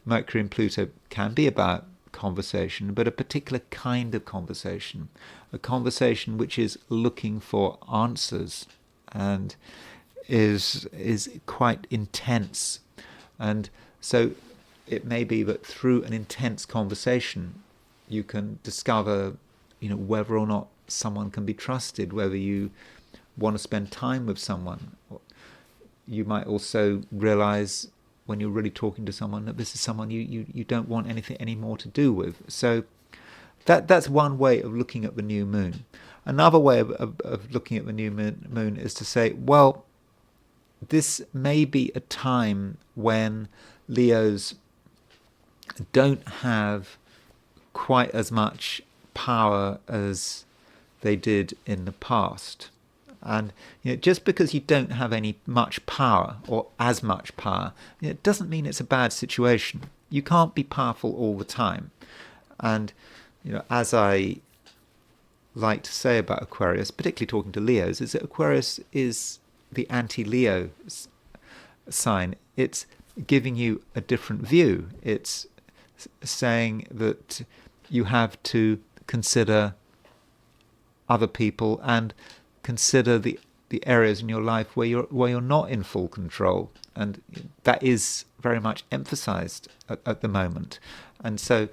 Mercury and Pluto can be about conversation, but a particular kind of conversation, a conversation which is looking for answers and is quite intense. And so it may be that through an intense conversation you can discover, whether or not someone can be trusted, whether you want to spend time with someone. You might also realize when you're really talking to someone that this is someone you don't want anything any more to do with. So that's one way of looking at the new moon. Another way of looking at the new moon is to say, well, this may be a time when Leos don't have quite as much power as they did in the past. And just because you don't have much power or as much power, it doesn't mean it's a bad situation. You can't be powerful all the time. And as I like to say about Aquarius, particularly talking to Leos, is that Aquarius is the anti-Leo sign. It's giving you a different view. It's saying that you have to consider other people and consider the areas in your life where you're not in full control, and that is very much emphasized at the moment. And so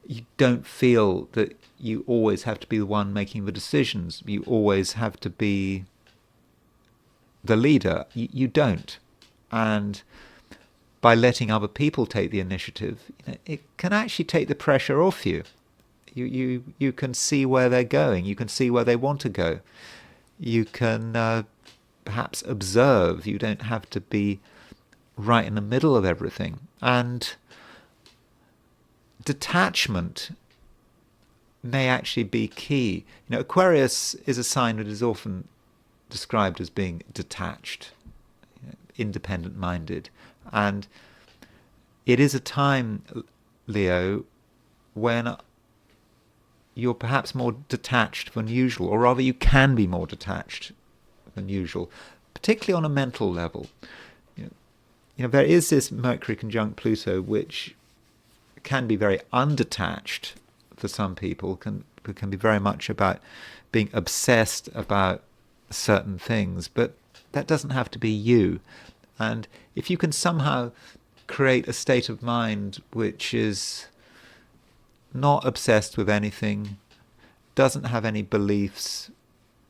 you don't feel that you always have to be the one making the decisions. You always have to be the leader. You don't. And by letting other people take the initiative, it can actually take the pressure off you. You can see where they're going. You can see where they want to go. You can perhaps observe. You don't have to be right in the middle of everything. And detachment may actually be key. Aquarius is a sign that is often described as being detached, independent-minded. And it is a time, Leo, when you're perhaps more detached than usual, or rather you can be more detached than usual, particularly on a mental level. There is this Mercury conjunct Pluto, which can be very undetached for some people, can be very much about being obsessed about certain things, but that doesn't have to be you. And if you can somehow create a state of mind which is not obsessed with anything, doesn't have any beliefs.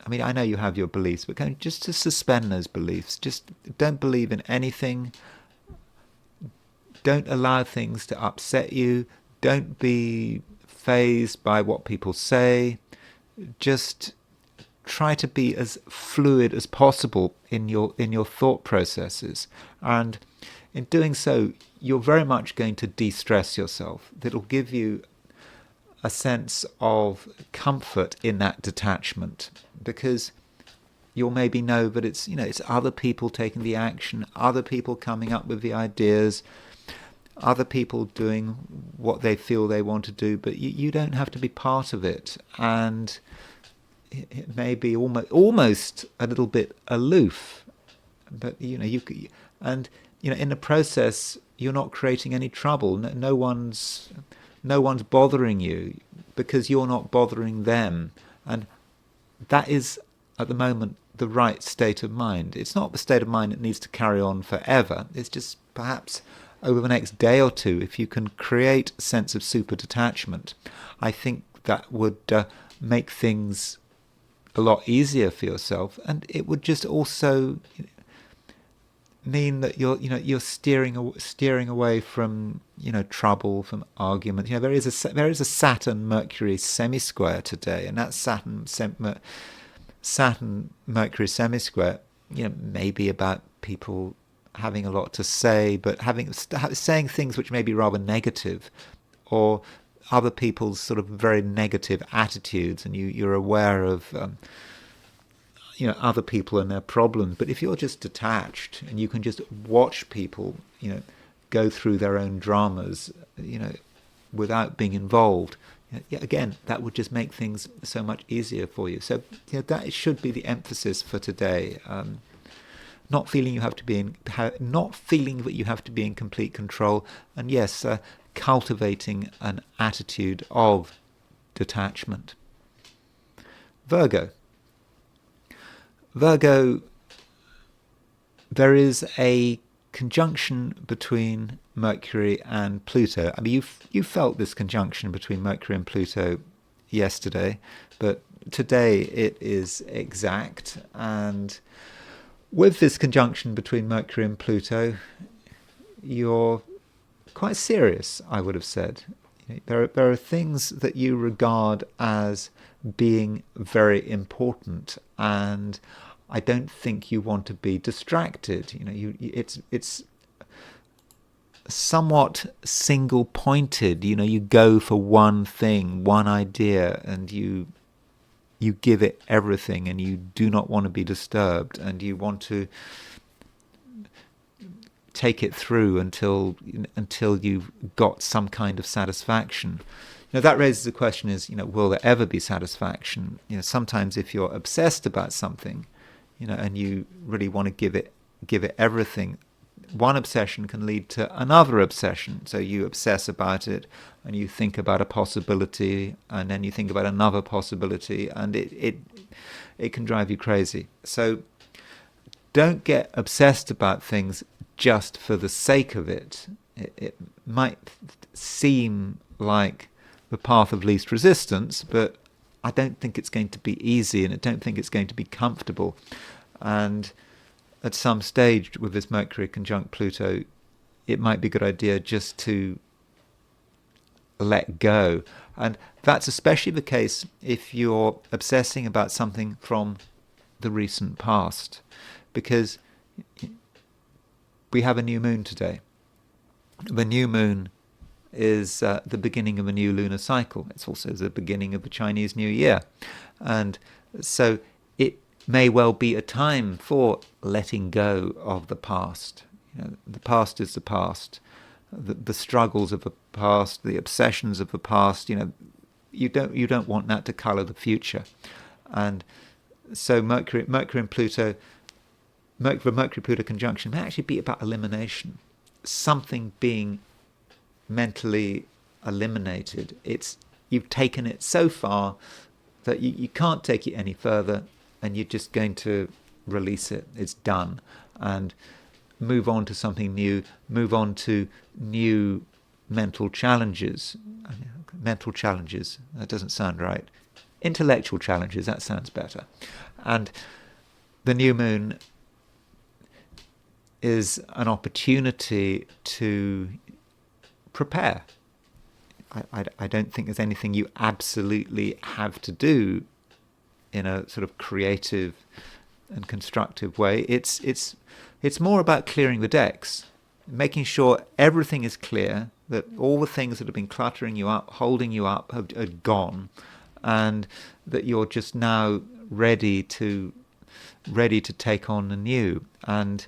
I mean, I know you have your beliefs, but just to suspend those beliefs. Just don't believe in anything. Don't allow things to upset you. Don't be fazed by what people say. Just try to be as fluid as possible in your thought processes. And in doing so, you're very much going to de-stress yourself. That'll give you a sense of comfort in that detachment, because you'll maybe know that it's other people taking the action, other people coming up with the ideas, other people doing what they feel they want to do, but you don't have to be part of it. And it may be almost a little bit aloof, but in the process you're not creating any trouble. No one's bothering you because you're not bothering them. And that is, at the moment, the right state of mind. It's not the state of mind that needs to carry on forever. It's just perhaps over the next day or two, if you can create a sense of super detachment, I think that would make things a lot easier for yourself. And it would just also mean that you're steering away from trouble, from argument. There is a Saturn Mercury semi-square today, and that Saturn Mercury semi-square may be about people having a lot to say, but saying things which may be rather negative, or other people's sort of very negative attitudes, and you're aware of other people and their problems. But if you're just detached and you can just watch people, go through their own dramas, without being involved, again, that would just make things so much easier for you. So that should be the emphasis for today. not feeling you have to be in, not feeling that you have to be in complete control, and yes, cultivating an attitude of detachment. Virgo. Virgo, there is a conjunction between Mercury and Pluto. I mean, you felt this conjunction between Mercury and Pluto yesterday, but today it is exact. And with this conjunction between Mercury and Pluto, you're quite serious, I would have said. There are things that you regard as being very important, and I don't think you want to be distracted. It's somewhat single-pointed. You go for one thing, one idea, and you give it everything, and you do not want to be disturbed, and you want to take it through until you've got some kind of satisfaction. That raises the question: will there ever be satisfaction? Sometimes if you're obsessed about something, and you really want to give it everything, one obsession can lead to another obsession. So you obsess about it, and you think about a possibility, and then you think about another possibility, and it can drive you crazy. So don't get obsessed about things just for the sake of it. It might seem like the path of least resistance, but I don't think it's going to be easy, and I don't think it's going to be comfortable. And at some stage with this Mercury conjunct Pluto, it might be a good idea just to let go. And that's especially the case if you're obsessing about something from the recent past, because we have a new moon today. The new moon is the beginning of a new lunar cycle. It's also the beginning of the Chinese New Year. And so it may well be a time for letting go of the past. The past is the past. The struggles of the past, the obsessions of the past, you don't want that to colour the future. And so Mercury and Pluto, the Mercury-Pluto conjunction may actually be about elimination. Something being mentally eliminated. You've taken it so far that you can't take it any further, and you're just going to release it. It's done. And move on to something new, move on to new mental challenges. Mental challenges, that doesn't sound right. Intellectual challenges, that sounds better. And the new moon is an opportunity to prepare. I don't think there's anything you absolutely have to do in a sort of creative and constructive way. It's more about clearing the decks, making sure everything is clear, that all the things that have been cluttering you up, holding you up, are gone, and that you're just now ready to take on the new. And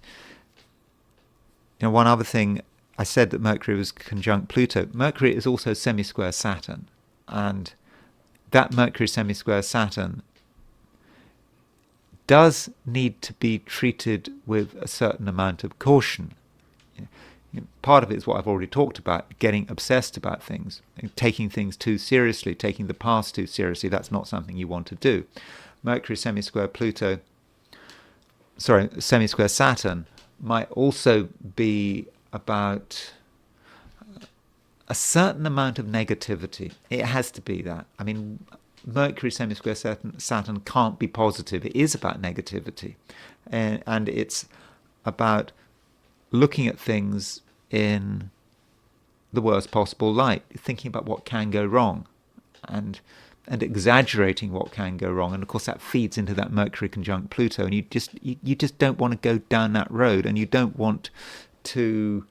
one other thing, I said that Mercury was conjunct Pluto. Mercury is also semi-square Saturn, and that Mercury semi-square Saturn does need to be treated with a certain amount of caution. Part of it is what I've already talked about, getting obsessed about things, taking things too seriously, taking the past too seriously. That's not something you want to do. Mercury semi-square semi-square Saturn might also be about a certain amount of negativity. It has to be that. I mean, Mercury semi-square Saturn can't be positive. It is about negativity. And it's about looking at things in the worst possible light, thinking about what can go wrong, and exaggerating what can go wrong. And of course that feeds into that Mercury conjunct Pluto, and you just don't want to go down that road, and you don't want to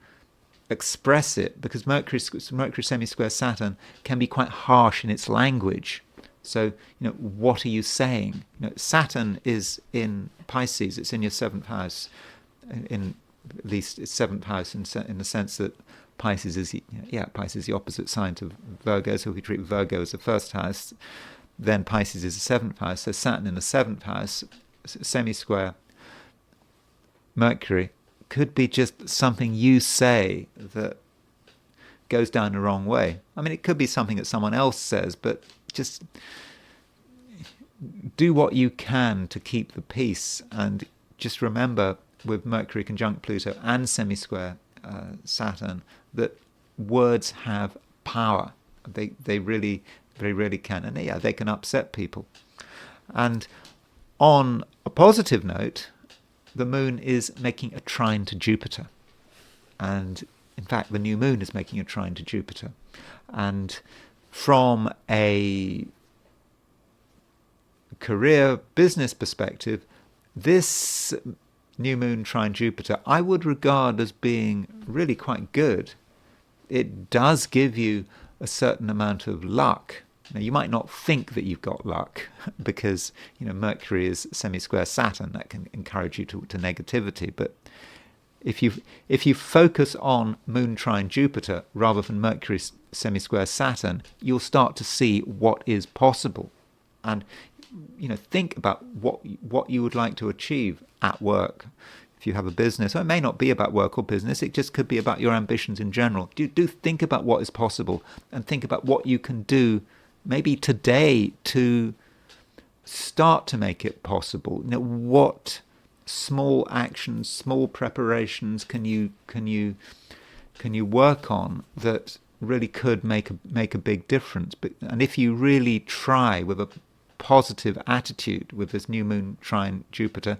express it, because Mercury semi-square Saturn can be quite harsh in its language. So, what are you saying? Saturn is in Pisces. It's in your seventh house, in at least its seventh house, in the sense that Pisces is the opposite sign to Virgo. So if we treat Virgo as the first house, then Pisces is the seventh house. So Saturn in the seventh house, semi-square, Mercury could be just something you say that goes down the wrong way. I mean, it could be something that someone else says, but just do what you can to keep the peace. And just remember, with Mercury conjunct Pluto and semi-square Saturn, that words have power. They really can. And yeah, they can upset people. And on a positive note, the moon is making a trine to Jupiter. And in fact, the new moon is making a trine to Jupiter. And from a career business perspective, this new moon trine Jupiter I would regard as being really quite good. It does give you a certain amount of luck. Now, you might not think that you've got luck because, Mercury is semi-square Saturn. That can encourage you to negativity. But if you focus on moon trine Jupiter rather than Mercury semi-square Saturn, you'll start to see what is possible. And, think about what you would like to achieve at work. If you have a business, or it may not be about work or business, it just could be about your ambitions in general. Do think about what is possible and think about what you can do maybe today to start to make it possible. What small actions, small preparations can you work on that really could make a big difference? And if you really try with a positive attitude with this new moon trine Jupiter,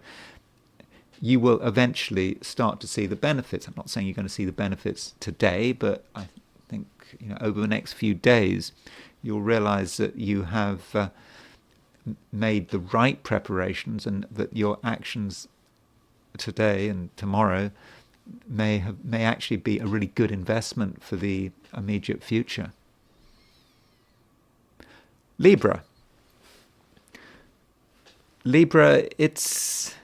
you will eventually start to see the benefits. I'm not saying you're going to see the benefits today, but I think over the next few days you'll realize that you have made the right preparations, and that your actions today and tomorrow may actually be a really good investment for the immediate future. Libra, it's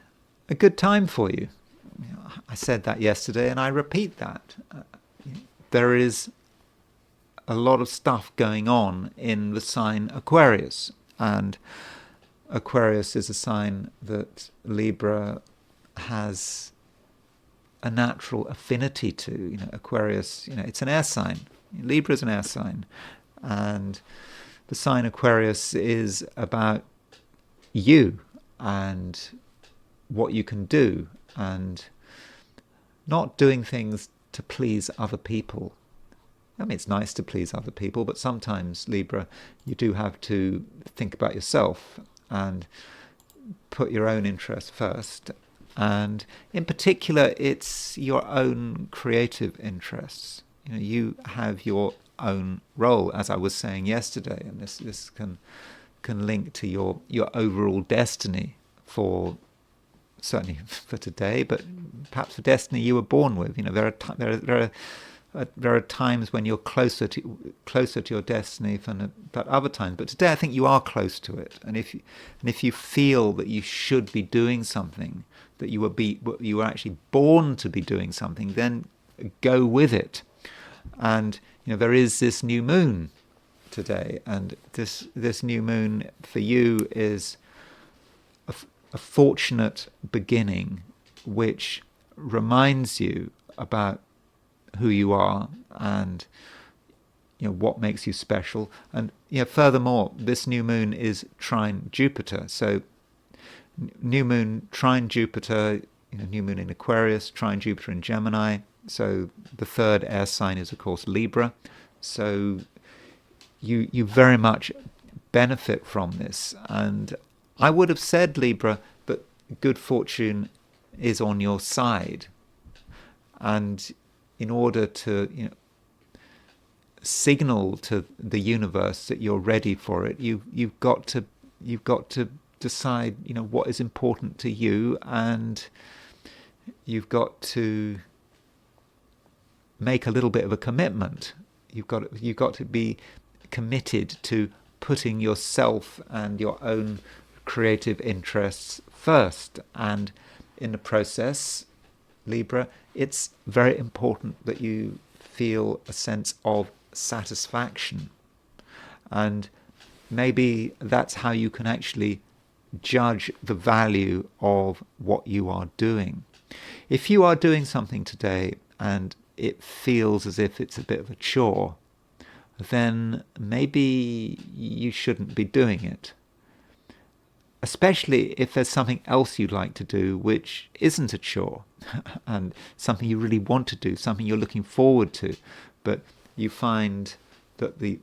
a good time for you. I said that yesterday, and I repeat that. There is a lot of stuff going on in the sign Aquarius, and Aquarius is a sign that Libra has a natural affinity to. Aquarius, it's an air sign. Libra is an air sign, and the sign Aquarius is about you and what you can do, and not doing things to please other people. I mean, it's nice to please other people, but sometimes, Libra, you do have to think about yourself and put your own interests first. And in particular, it's your own creative interests. You have your own role, as I was saying yesterday, and this can link to your overall destiny certainly for today, but perhaps for destiny you were born with. There are times when you're closer to your destiny than at other times. But today I think you are close to it. And if you feel that you should be doing something, that you were actually born to be doing something, then go with it. And there is this new moon today, and this new moon for you is a fortunate beginning, which reminds you about who you are and what makes you special. And furthermore, this new moon is trine Jupiter. So new moon trine Jupiter, new moon in Aquarius, trine Jupiter in Gemini. So the third air sign is of course Libra. So you very much benefit from this. And I would have said, Libra, but good fortune is on your side. And in order to signal to the universe that you're ready for it, you've got to decide what is important to you, and you've got to make a little bit of a commitment. You've got to be committed to putting yourself and your own creative interests first. And in the process, Libra, it's very important that you feel a sense of satisfaction. And maybe that's how you can actually judge the value of what you are doing. If you are doing something today and it feels as if it's a bit of a chore, then maybe you shouldn't be doing it. Especially if there's something else you'd like to do which isn't a chore and something you really want to do, something you're looking forward to, but you find that the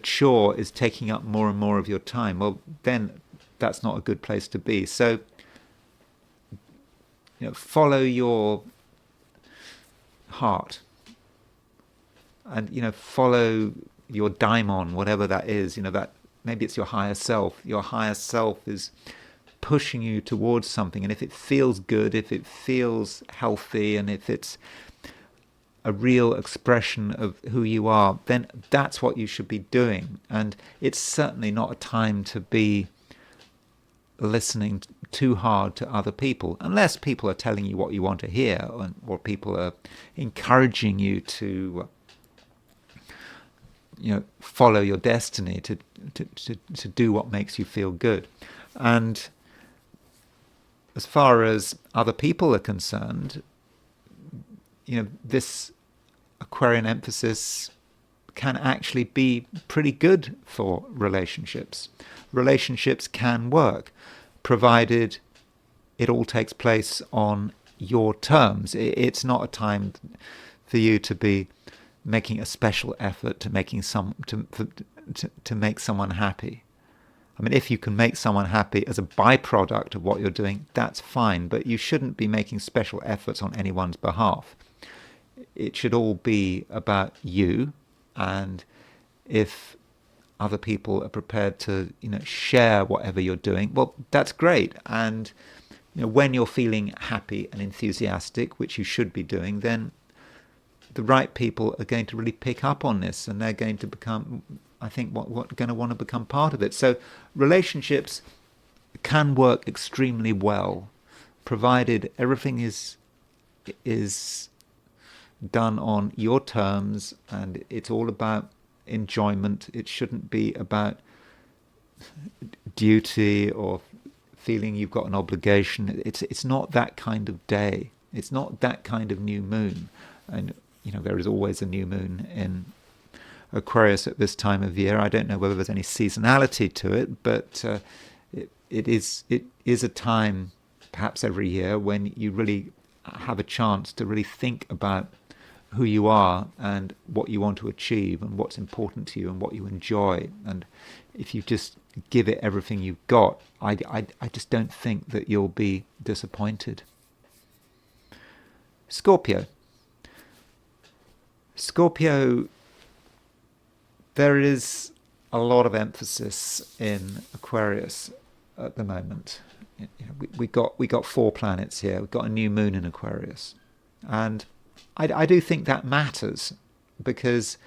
chore is taking up more and more of your time. Well, then that's not a good place to be. So, follow your heart and, follow your daimon, whatever that is, that maybe it's your higher self. Your higher self is pushing you towards something. And if it feels good, if it feels healthy, and if it's a real expression of who you are, then that's what you should be doing. And it's certainly not a time to be listening too hard to other people, unless people are telling you what you want to hear, or people are encouraging you to follow your destiny, to do what makes you feel good. And as far as other people are concerned, this Aquarian emphasis can actually be pretty good for relationships. Relationships can work, provided it all takes place on your terms. It's not a time for you to be making a special effort to make someone happy. I mean, if you can make someone happy as a byproduct of what you're doing, that's fine, but you shouldn't be making special efforts on anyone's behalf. It should all be about you, and if other people are prepared to, share whatever you're doing, well, that's great. And when you're feeling happy and enthusiastic, which you should be doing, then the right people are going to really pick up on this, and they're going to become, I think, going to want to become part of it. So relationships can work extremely well, provided everything is done on your terms, and it's all about enjoyment. It shouldn't be about duty or feeling you've got an obligation. It's not that kind of day. It's not that kind of new moon. And there is always a new moon in Aquarius at this time of year. I don't know whether there's any seasonality to it, but it is a time, perhaps every year, when you really have a chance to really think about who you are and what you want to achieve and what's important to you and what you enjoy. And if you just give it everything you've got, I just don't think that you'll be disappointed. Scorpio, there is a lot of emphasis in Aquarius at the moment. We got 4 planets here. We've got a new moon in Aquarius, and I do think that matters, because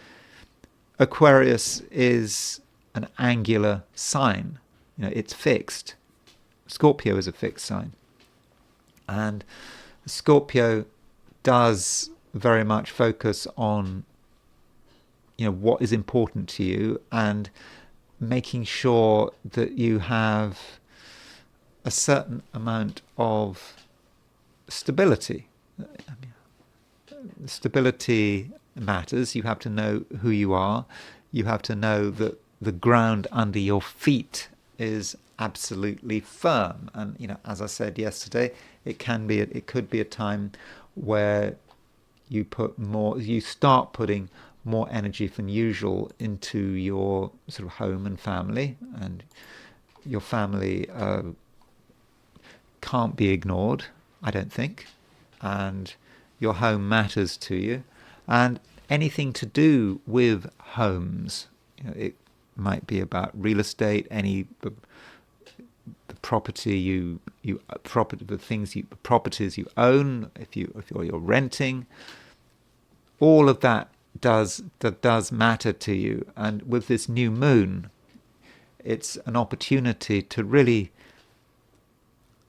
Aquarius is an angular sign. It's fixed. Scorpio is a fixed sign, and Scorpio does very much focus on what is important to you, and making sure that you have a certain amount of stability. Stability matters. You have to know who you are. You have to know that the ground under your feet is absolutely firm. And as I said yesterday, it could be a time where you start putting more energy than usual into your sort of home and family, and your family can't be ignored, I don't think, and your home matters to you, and anything to do with homes, it might be about real estate, the properties you own, if you're renting, all of that does matter to you. And with this new moon, it's an opportunity to really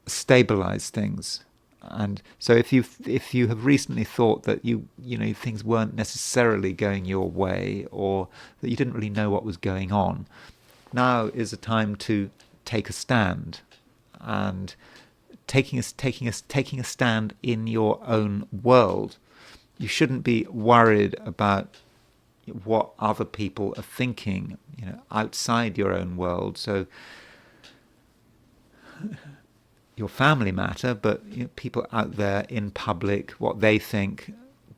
stabilize things. And so if you have recently thought that things weren't necessarily going your way, or that you didn't really know what was going on, now is a time to take a stand and taking a stand in your own world. You shouldn't be worried about what other people are thinking, outside your own world. So your family matter, but people out there in public, what they think,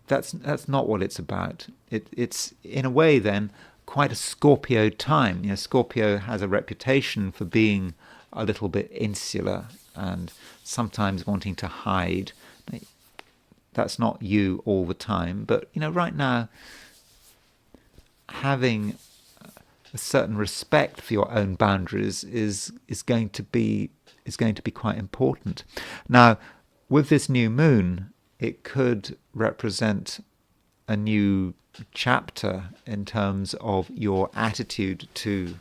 that's not what it's about. It's in a way then quite a Scorpio time. Scorpio has a reputation for being a little bit insular and sometimes wanting to hide. That's not you all the time, but right now, having a certain respect for your own boundaries is going to be quite important. Now, with this new moon, it could represent a new chapter in terms of your attitude to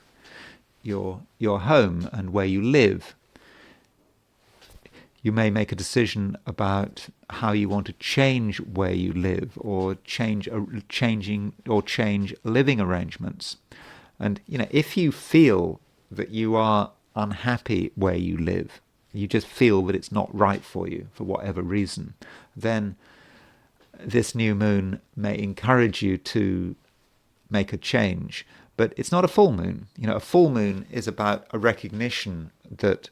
your home and where you live. You may make a decision about how you want to change where you live, or change living arrangements. And if you feel that you are unhappy where you live, you just feel that it's not right for you for whatever reason, then this new moon may encourage you to make a change. But it's not a full moon. A full moon is about a recognition that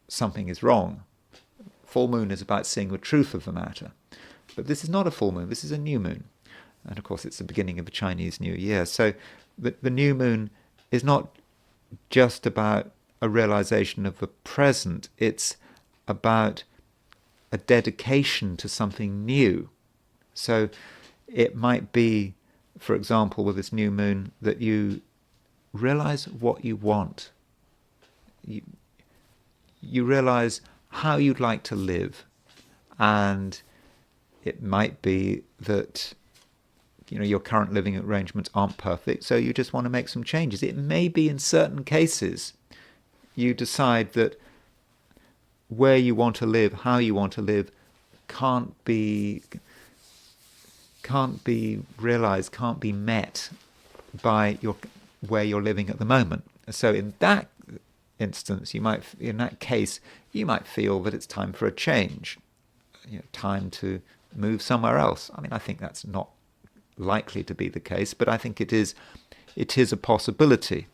something is wrong. Full moon is about seeing the truth of the matter. But this is not a full moon, this is a new moon. And of course it's the beginning of the Chinese New Year. So the new moon is not just about a realization of the present, it's about a dedication to something new. So it might be, for example, with this new moon, that you realize what you want. You realize how you'd like to live. And it might be that your current living arrangements aren't perfect, so you just want to make some changes. It may be in certain cases you decide that where you want to live, how you want to live, can't be realized, can't be met by where you're living at the moment. So in that instance, in that case, you might feel that it's time for a change, time to move somewhere else. I think that's not likely to be the case, but I think it is a possibility.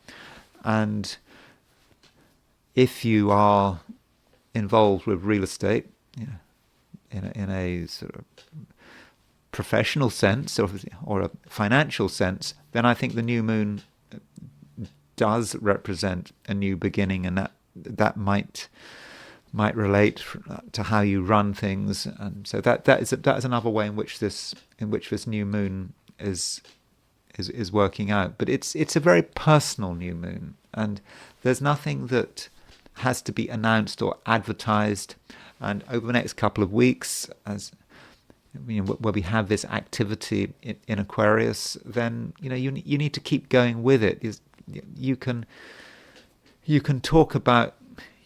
And if you are involved with real estate, in a sort of professional sense or a financial sense, then I think the new moon does represent a new beginning, and that might relate to how you run things. And so that is another way in which this new moon is working out. But it's a very personal new moon, and there's nothing that has to be announced or advertised. And over the next couple of weeks, as where we have this activity in Aquarius, then you need to keep going with it. You can talk about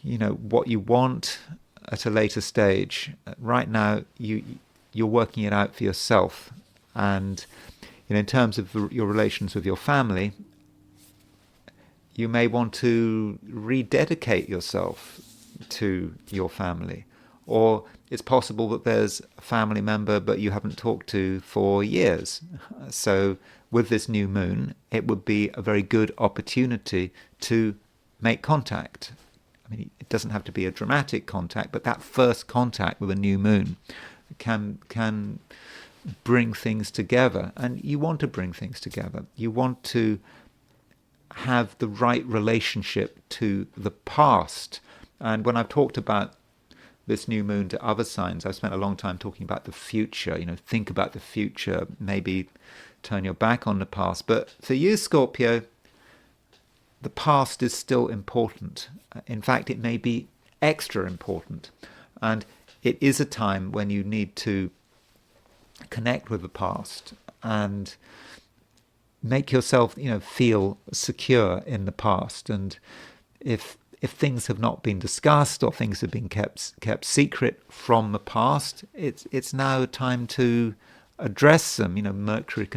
what you want at a later stage. Right now, you're working it out for yourself, and in terms of your relations with your family, you may want to rededicate yourself to your family, or it's possible that there's a family member but you haven't talked to for years. So with this new moon, it would be a very good opportunity to make contact. It doesn't have to be a dramatic contact, but that first contact with a new moon can bring things together. And you want to bring things together. You want to have the right relationship to the past. And when I've talked about this new moon to other signs, I've spent a long time talking about the future. Think about the future, maybe turn your back on the past. But for you, Scorpio, the past is still important. In fact, it may be extra important. And it is a time when you need to connect with the past and make yourself, feel secure in the past. And if things have not been discussed or things have been kept secret from the past, it's now time to address them. Mercury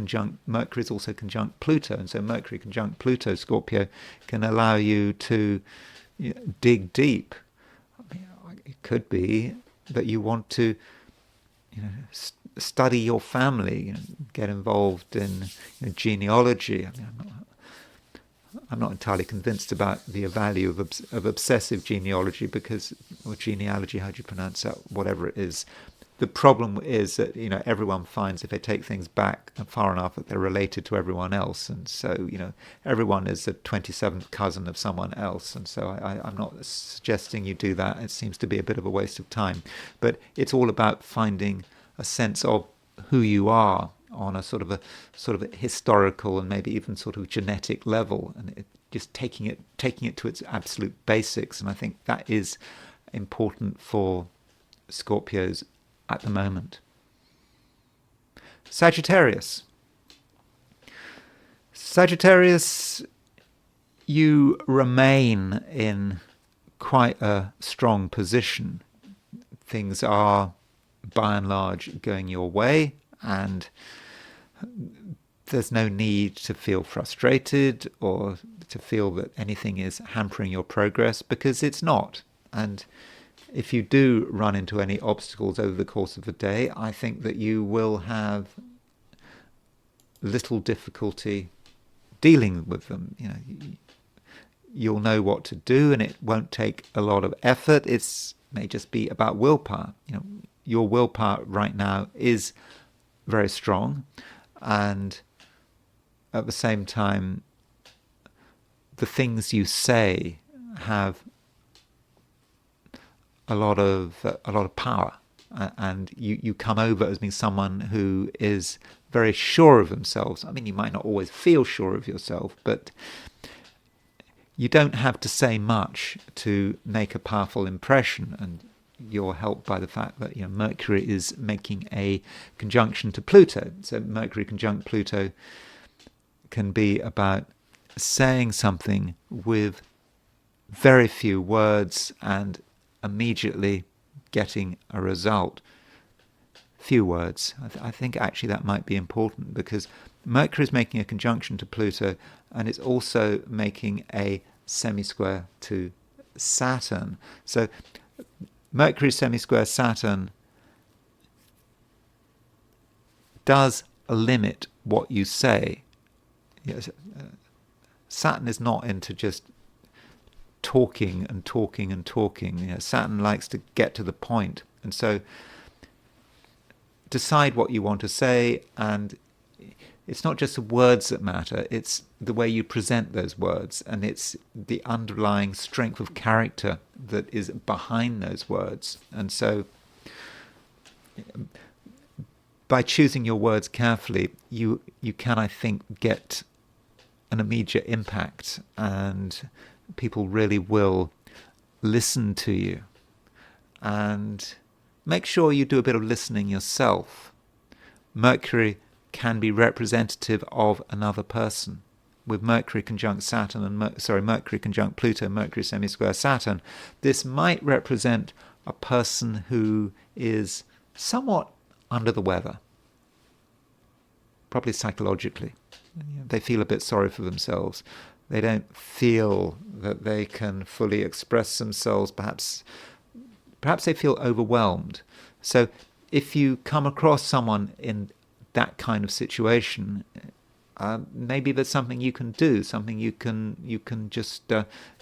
is also conjunct Pluto, and so Mercury conjunct Pluto, Scorpio, can allow you to dig deep. could be that you want to, study your family, get involved in genealogy. I mean, I'm not entirely convinced about the value of obsessive genealogy or genealogy, how do you pronounce that, whatever it is. The problem is that, everyone finds if they take things back far enough that they're related to everyone else. And so, everyone is the 27th cousin of someone else. And so I'm not suggesting you do that. It seems to be a bit of a waste of time. But it's all about finding a sense of who you are on a sort of a historical and maybe even sort of genetic level, and just taking it to its absolute basics. And I think that is important for Scorpios at the moment. Sagittarius, you remain in quite a strong position. Things are, by and large, going your way, and there's no need to feel frustrated or to feel that anything is hampering your progress, because it's not. And if you do run into any obstacles over the course of the day, I think that you will have little difficulty dealing with them. You'll know what to do, and it won't take a lot of effort. It may just be about willpower. Your willpower right now is very strong, and at the same time, the things you say have a lot of power, and you come over as being someone who is very sure of themselves. I mean, you might not always feel sure of yourself, but you don't have to say much to make a powerful impression, and you're helped by the fact that Mercury is making a conjunction to Pluto. So Mercury conjunct Pluto can be about saying something with very few words and immediately getting a result. Few words. I think actually that might be important, because Mercury is making a conjunction to Pluto, and it's also making a semi-square to Saturn. So Mercury semi-square Saturn does limit what you say. Saturn is not into just talking and talking and talking. Saturn likes to get to the point. And so decide what you want to say, and it's not just the words that matter, it's the way you present those words, and it's the underlying strength of character that is behind those words. And so by choosing your words carefully, you can, I think, get an immediate impact, and people really will listen to you. And make sure you do a bit of listening yourself. Mercury can be representative of another person. With Mercury conjunct Saturn and Mercury conjunct Pluto, Mercury semi-square Saturn, this might represent a person who is somewhat under the weather, probably psychologically. They feel a bit sorry for themselves. They don't feel that they can fully express themselves. Perhaps they feel overwhelmed. So if you come across someone in that kind of situation, maybe there's something you can do, something you can just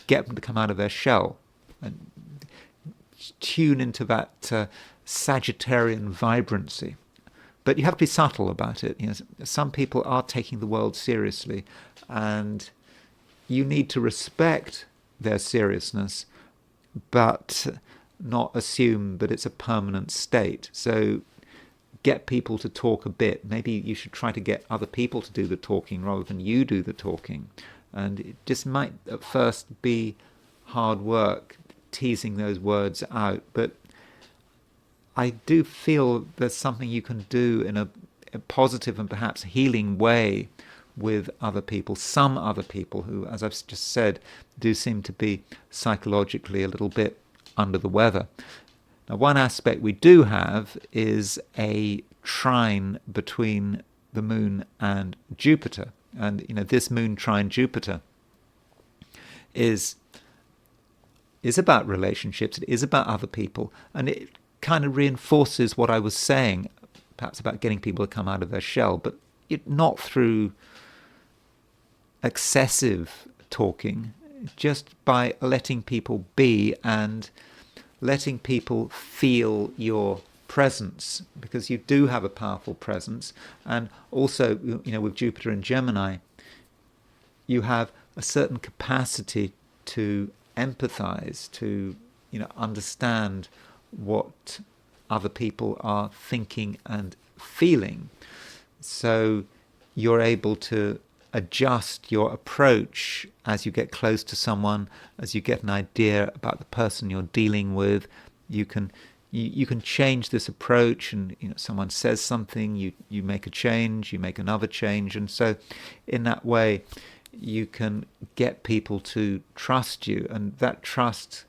get them to come out of their shell and tune into that Sagittarian vibrancy. But you have to be subtle about it. Some people are taking the world seriously, and you need to respect their seriousness, but not assume that it's a permanent state. So get people to talk a bit. Maybe you should try to get other people to do the talking rather than you do the talking. And it just might at first be hard work teasing those words out, but I do feel there's something you can do in a positive and perhaps healing way with other people, some other people who, as I've just said, do seem to be psychologically a little bit under the weather. Now, one aspect we do have is a trine between the Moon and Jupiter. And, this Moon trine Jupiter is, is about relationships, it is about other people, and it kind of reinforces what I was saying, perhaps about getting people to come out of their shell, but not through excessive talking, just by letting people be and letting people feel your presence, because you do have a powerful presence. And also, with Jupiter and Gemini, you have a certain capacity to empathize, to understand what other people are thinking and feeling. So you're able to adjust your approach as you get close to someone, as you get an idea about the person you're dealing with. You can change this approach, and someone says something, you make a change, you make another change, and so in that way you can get people to trust you, and that trust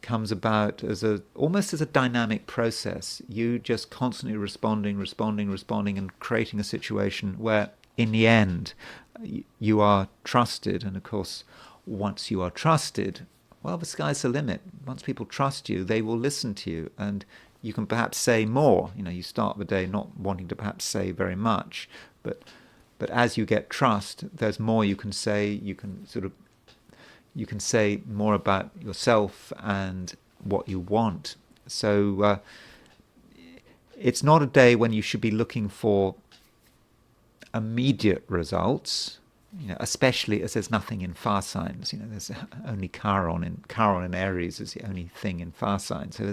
comes about almost as a dynamic process. You just constantly responding, and creating a situation where in the end you are trusted. And of course, once you are trusted, well, the sky's the limit. Once people trust you, they will listen to you, and you can perhaps say more. You start the day not wanting to perhaps say very much, but as you get trust, there's more you can say. You can say more about yourself and what you want. So it's not a day when you should be looking for immediate results, especially as there's nothing in fire signs. There's only Chiron in Aries is the only thing in fire signs. So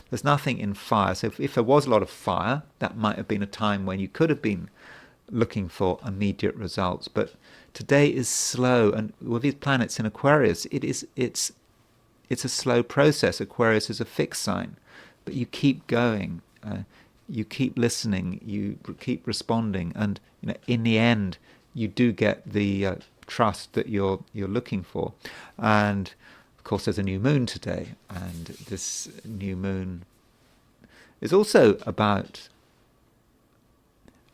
there's nothing in fire. So if there was a lot of fire, that might have been a time when you could have been looking for immediate results. But today is slow, and with these planets in Aquarius, it's a slow process. Aquarius is a fixed sign, but you keep going. You keep listening, you keep responding, and in the end, you do get the trust that you're looking for. And of course, there's a new moon today, and this new moon is also about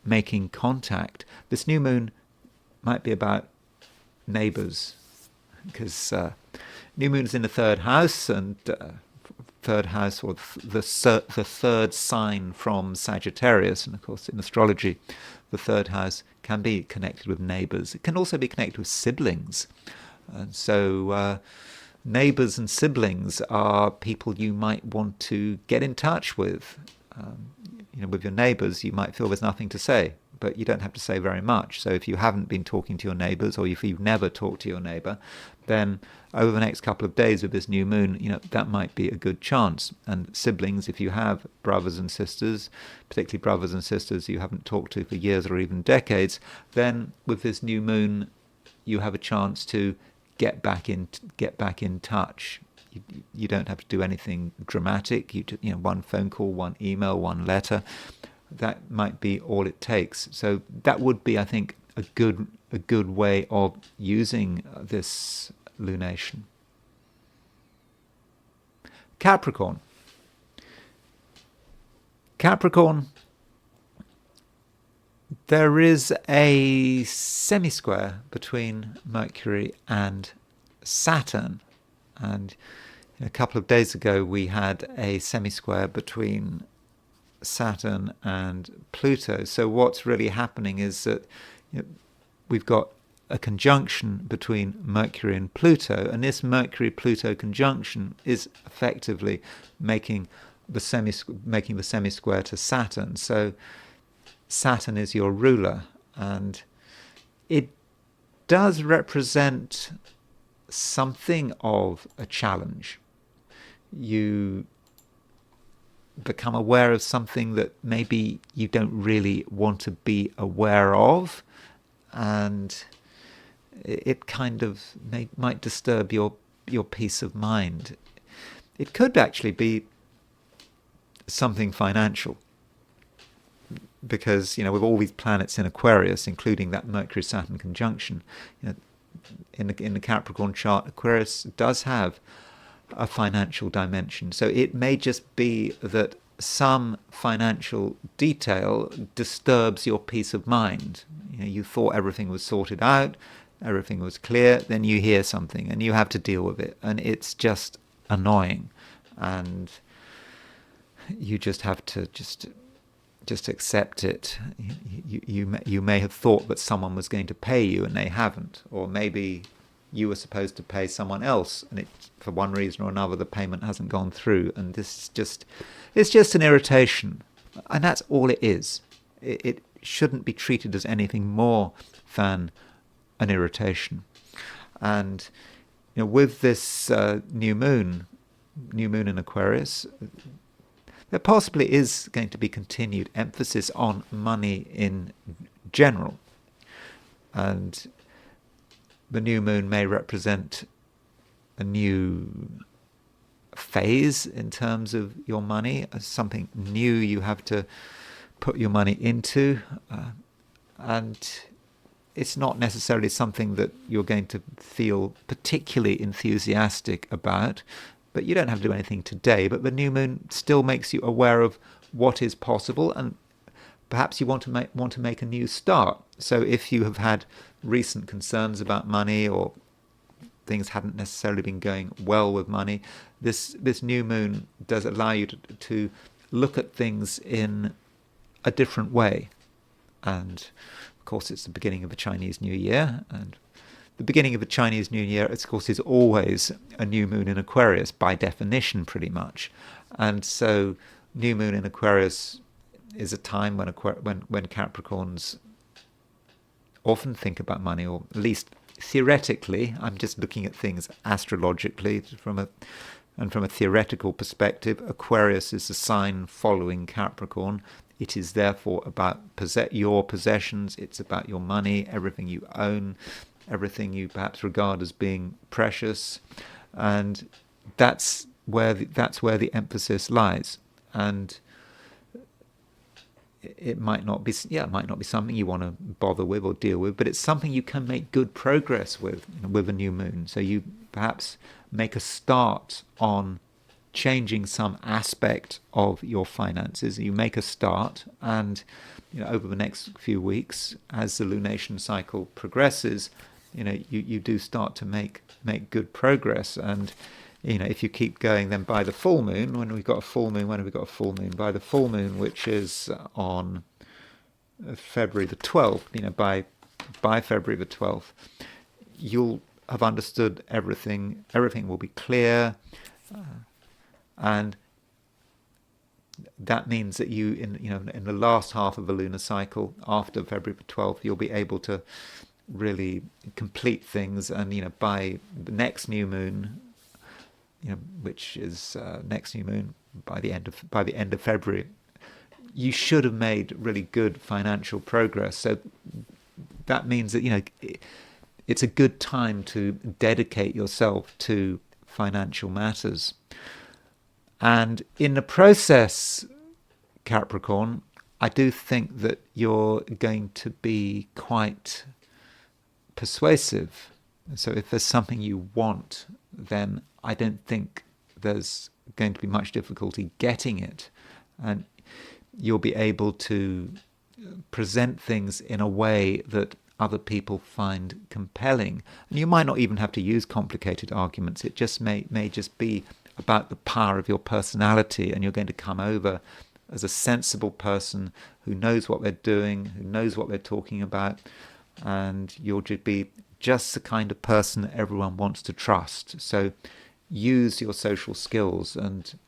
making contact. This new moon might be about neighbours, because new moon is in the third house, and third house, or the third sign from Sagittarius. And of course, in astrology, the third house can be connected with neighbours. It can also be connected with siblings. And so neighbours and siblings are people you might want to get in touch with. With your neighbours, you might feel there's nothing to say, but you don't have to say very much. So if you haven't been talking to your neighbours, or if you've never talked to your neighbour, then over the next couple of days with this new moon, that might be a good chance. And siblings, if you have brothers and sisters, particularly brothers and sisters you haven't talked to for years or even decades, then with this new moon, you have a chance to get back in touch. You don't have to do anything dramatic. One phone call, one email, one letter. That might be all it takes. So that would be, I think, a good way of using this lunation. Capricorn, there is a semi-square between Mercury and Saturn. And a couple of days ago, we had a semi-square between Saturn and Pluto. So what's really happening is that we've got a conjunction between Mercury and Pluto, and this Mercury-Pluto conjunction is effectively making the semi-square to Saturn. So Saturn is your ruler, and it does represent something of a challenge. You become aware of something that maybe you don't really want to be aware of, and it kind of might disturb your peace of mind. It could actually be something financial, because with all these planets in Aquarius, including that Mercury-Saturn conjunction, in the Capricorn chart, Aquarius does have a financial dimension. So it may just be that some financial detail disturbs your peace of mind. You thought everything was sorted out, everything was clear, then you hear something and you have to deal with it, and it's just annoying, and you just have to just accept it. You may have thought that someone was going to pay you and they haven't, or maybe you were supposed to pay someone else and for one reason or another the payment hasn't gone through, and it's just an irritation, and that's all it is. It shouldn't be treated as anything more than an irritation. And with this new moon in Aquarius, there possibly is going to be continued emphasis on money in general. And the new moon may represent a new phase in terms of your money, as something new you have to put your money into. And it's not necessarily something that you're going to feel particularly enthusiastic about. But you don't have to do anything today. But the new moon still makes you aware of what is possible, and perhaps you want to make a new start. So if you have had recent concerns about money, or things hadn't necessarily been going well with money, this new moon does allow you to look at things in a different way. And of course, it's the beginning of the Chinese New Year, and the beginning of the Chinese New Year, of course, is always a new moon in Aquarius, by definition, pretty much. And so new moon in Aquarius is a time when Capricorns often think about money, or at least theoretically. I'm just looking at things astrologically from a theoretical perspective. Aquarius is a sign following Capricorn. It is therefore about your possessions. It's about your money, everything you own, everything you perhaps regard as being precious, and that's where the emphasis lies. And it might not be something you want to bother with or deal with, but it's something you can make good progress with a new moon. So you perhaps make a start on changing some aspect of your finances. You make a start, and over the next few weeks, as the lunation cycle progresses, you do start to make good progress. And if you keep going, then by the full moon, when have we got a full moon? By the full moon, which is on February the 12th, by February the 12th, you'll have understood everything. Everything will be clear, and that means that you, in the last half of the lunar cycle, after February the 12th, you'll be able to really complete things. And by the next new moon, which is next new moon by the end of February, you should have made really good financial progress. So that means that it's a good time to dedicate yourself to financial matters. And in the process, Capricorn, I do think that you're going to be quite persuasive. So if there's something you want, then I don't think there's going to be much difficulty getting it. And you'll be able to present things in a way that other people find compelling. And you might not even have to use complicated arguments. It just may just be about the power of your personality, and you're going to come over as a sensible person who knows what they're doing, who knows what they're talking about, and you'll be just the kind of person that everyone wants to trust. So use your social skills, and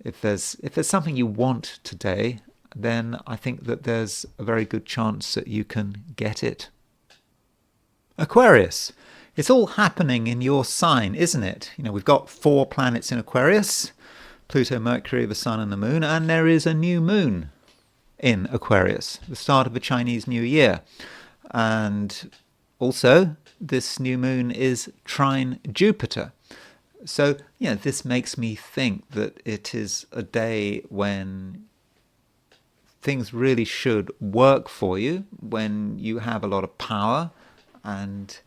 if there's something you want today, then I think that there's a very good chance that you can get it. Aquarius. It's all happening in your sign, isn't it? We've got 4 planets in Aquarius: Pluto, Mercury, the Sun and the Moon, and there is a new moon in Aquarius, the start of the Chinese New Year. And also, this new moon is trine Jupiter. So, this makes me think that it is a day when things really should work for you, when you have a lot of power and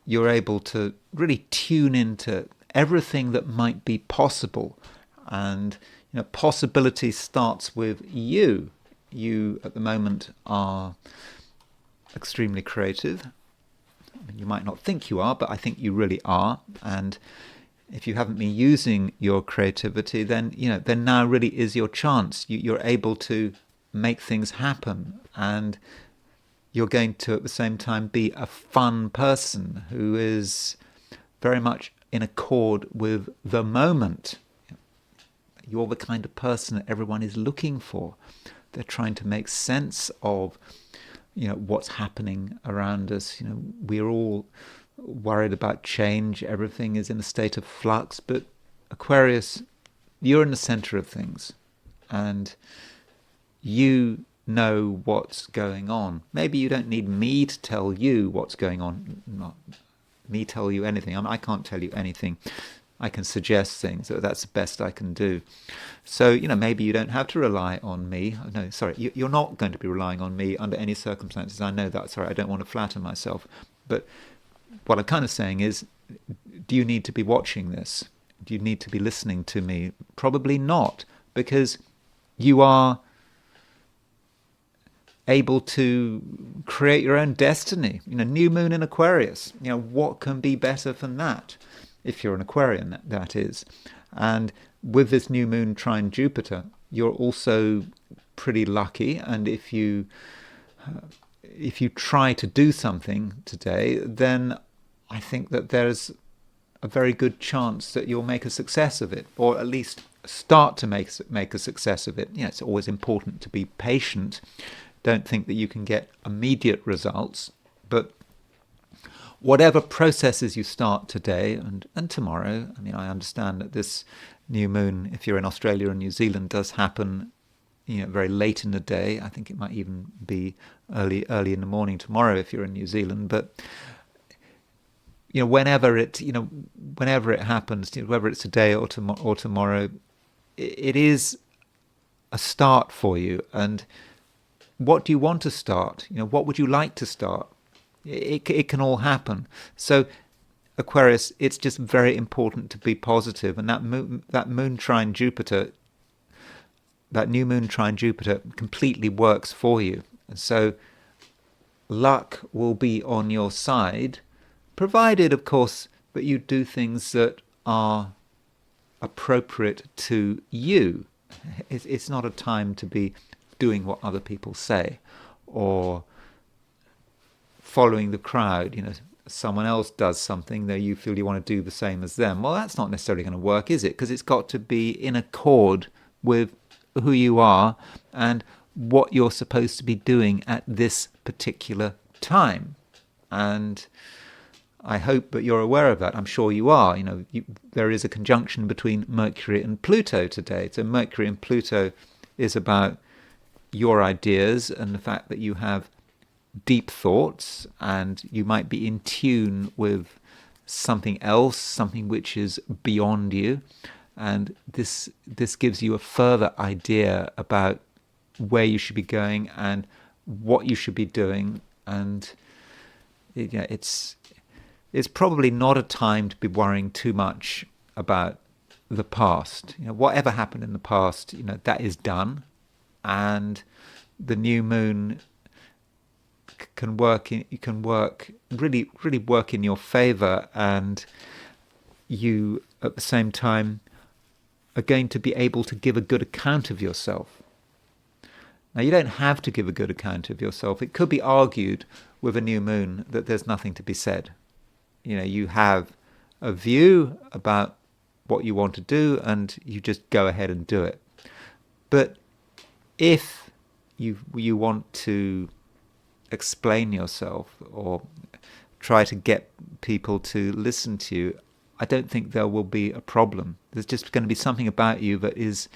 you're able to really tune into everything that might be possible. And possibility starts with you. You at the moment are extremely creative. You might not think you are, but I think you really are. And if you haven't been using your creativity, then then now really is your chance. You're able to make things happen, and you're going to at the same time be a fun person who is very much in accord with the moment. You're the kind of person that everyone is looking for. They're trying to make sense of what's happening around us. We're all worried about change. Everything is in a state of flux. But Aquarius, you're in the center of things, and you know what's going on. Maybe you don't need me to tell you what's going on. Not me tell you anything. I can't tell you anything. I can suggest things. That's the best I can do. So, maybe you don't have to rely on me. No, sorry, you're not going to be relying on me under any circumstances. I know that. Sorry, I don't want to flatter myself. But what I'm kind of saying is, do you need to be watching this? Do you need to be listening to me? Probably not, because you are able to create your own destiny. New moon in Aquarius. What can be better than that? If you're an Aquarian, that is. And with this new moon trine Jupiter, you're also pretty lucky. And if you try to do something today, then I think that there's a very good chance that you'll make a success of it, or at least start to make a success of it. It's always important to be patient. Don't think that you can get immediate results, but whatever processes you start today and tomorrow, I understand that this new moon, if you're in Australia and New Zealand, does happen, very late in the day. I think it might even be early in the morning tomorrow if you're in New Zealand. But whenever it happens, whether it's today or tomorrow, it is a start for you. And what do you want to start? What would you like to start? It can all happen. So, Aquarius, it's just very important to be positive. And that moon trine Jupiter, that new moon trine Jupiter, completely works for you. And so, luck will be on your side, provided, of course, that you do things that are appropriate to you. It's not a time to be doing what other people say, or following the crowd. Someone else does something that you feel you want to do the same as them. Well, that's not necessarily going to work, is it? Because it's got to be in accord with who you are and what you're supposed to be doing at this particular time. And I hope that you're aware of that. I'm sure you are. There is a conjunction between Mercury and Pluto today. So Mercury and Pluto is about your ideas and the fact that you have deep thoughts, and you might be in tune with something else, something which is beyond you, and this gives you a further idea about where you should be going and what you should be doing. And it's probably not a time to be worrying too much about the past. Whatever happened in the past, that is done, and the new moon can work really work in your favor, and you at the same time are going to be able to give a good account of yourself. Now, you don't have to give a good account of yourself. It could be argued with a new moon that there's nothing to be said. You have a view about what you want to do, and you just go ahead and do it. But if you want to explain yourself or try to get people to listen to you, I don't think there will be a problem. There's just going to be something about you that is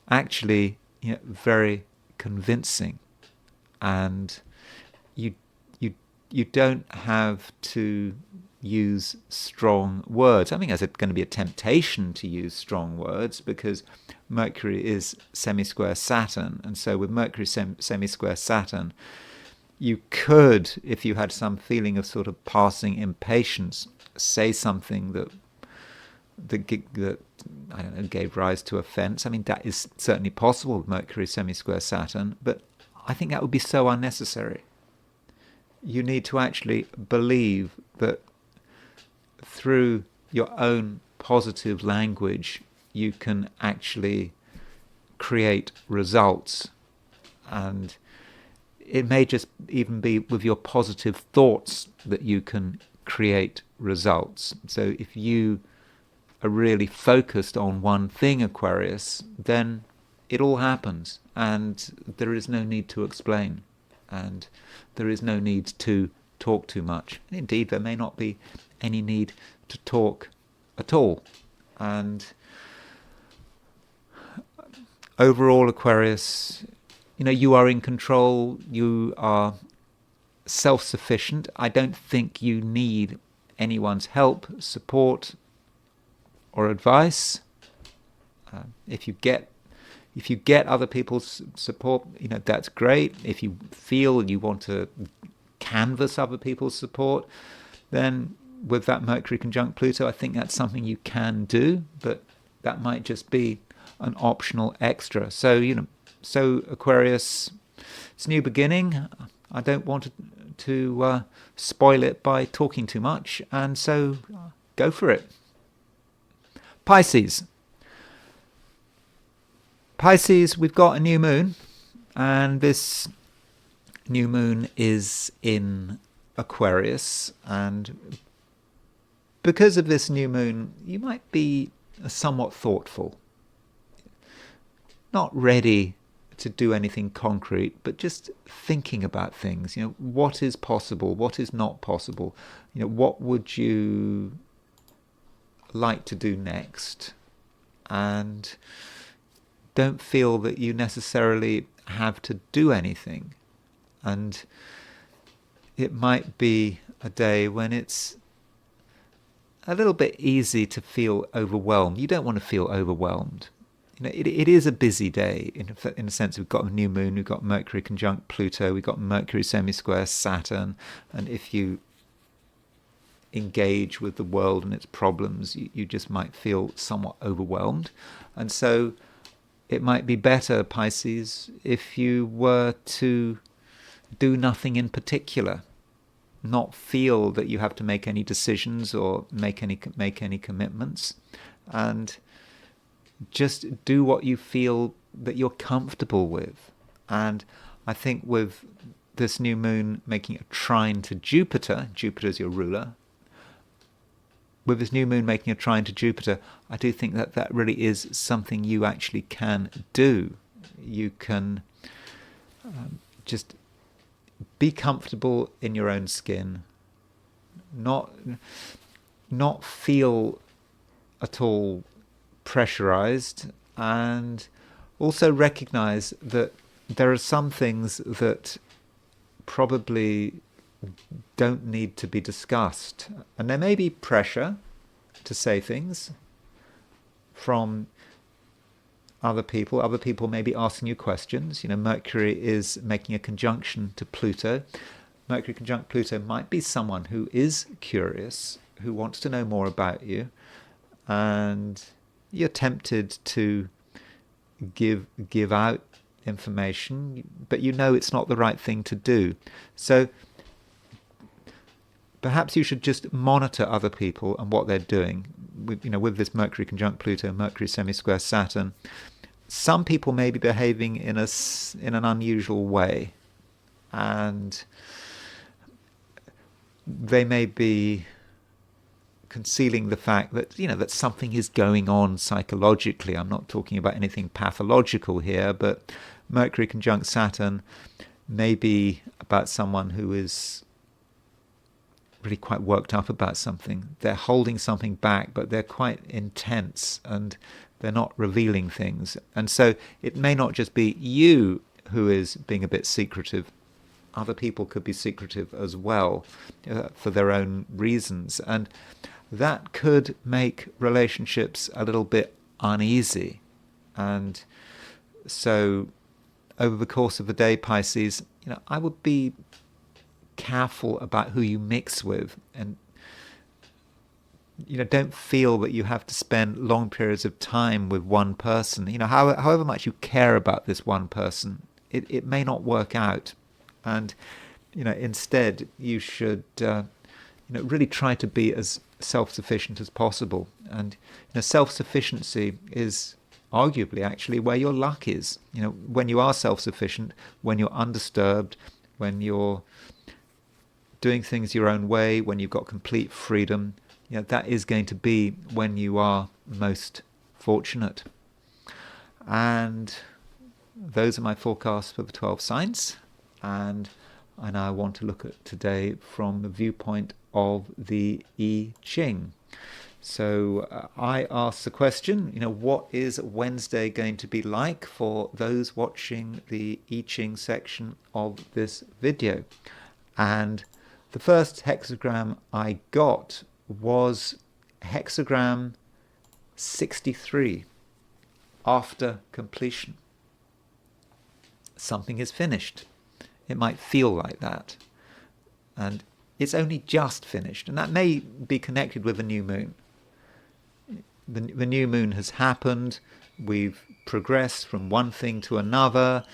actually very convincing, and you don't have to use strong words. I think there's going to be a temptation to use strong words because Mercury is semi-square Saturn, and so with Mercury semi-square Saturn, you could, if you had some feeling of sort of passing impatience, say something that I don't know, gave rise to offence. I mean, that is certainly possible with Mercury semi-square Saturn, but I think that would be so unnecessary. You need to actually believe that through your own positive language, you can actually create results. And it may just even be with your positive thoughts that you can create results. So if you are really focused on one thing, Aquarius, then it all happens, and there is no need to explain, and there is no need to talk too much. And indeed, there may not be any need to talk at all. And overall, Aquarius, you are in control, you are self-sufficient. I don't think you need anyone's help, support, or advice. If you get other people's support, that's great. If you feel you want to canvas other people's support, then with that Mercury conjunct Pluto, I think that's something you can do, but that might just be an optional extra. So Aquarius, it's a new beginning. I don't want to spoil it by talking too much, and so go for it. Pisces, we've got a new moon, and this new moon is in Aquarius, and because of this new moon, you might be somewhat thoughtful, not ready to do anything concrete, but just thinking about things. What is possible? What is not possible? What would you like to do next? And don't feel that you necessarily have to do anything. And it might be a day when it's a little bit easy to feel overwhelmed. You don't want to feel overwhelmed. It is a busy day in a sense. We've got a new moon, we've got Mercury conjunct Pluto, we've got Mercury semi-square Saturn, and if you engage with the world and its problems, you just might feel somewhat overwhelmed. And so it might be better, Pisces, if you were to do nothing in particular, not feel that you have to make any decisions or make any commitments, and just do what you feel that you're comfortable with. And I think with this new moon making a trine to Jupiter is your ruler, with this new moon making a trine to Jupiter, I do think that really is something you actually can do. You can just be comfortable in your own skin, not feel at all pressurized, and also recognize that there are some things that probably don't need to be discussed, and there may be pressure to say things from other people. Other people may be asking you questions. Mercury is making a conjunction to Pluto. Mercury conjunct Pluto might be someone who is curious, who wants to know more about you, and you're tempted to give out information, but it's not the right thing to do. So perhaps you should just monitor other people and what they're doing. With this Mercury conjunct Pluto, Mercury semi-square Saturn, some people may be behaving in an unusual way, and they may be concealing the fact that that something is going on psychologically. I'm not talking about anything pathological here, but Mercury conjunct Saturn may be about someone who is really quite worked up about something. They're holding something back, but they're quite intense and they're not revealing things. And so it may not just be you who is being a bit secretive. Other people could be secretive as well for their own reasons. And that could make relationships a little bit uneasy. And so over the course of the day, Pisces, I would be careful about who you mix with, and don't feel that you have to spend long periods of time with one person. However much you care about this one person, it may not work out, and instead you should really try to be as self-sufficient as possible. And self-sufficiency is arguably actually where your luck is. When you are self-sufficient, when you're undisturbed, when you're doing things your own way, when you've got complete freedom, that is going to be when you are most fortunate. And those are my forecasts for the 12 signs. And I now want to look at today from the viewpoint of the I Ching. So I asked the question, what is Wednesday going to be like for those watching the I Ching section of this video? And the first hexagram I got was hexagram 63, after completion. Something is finished. It might feel like that. And it's only just finished. And that may be connected with the new moon. The new moon has happened. We've progressed from one thing to another.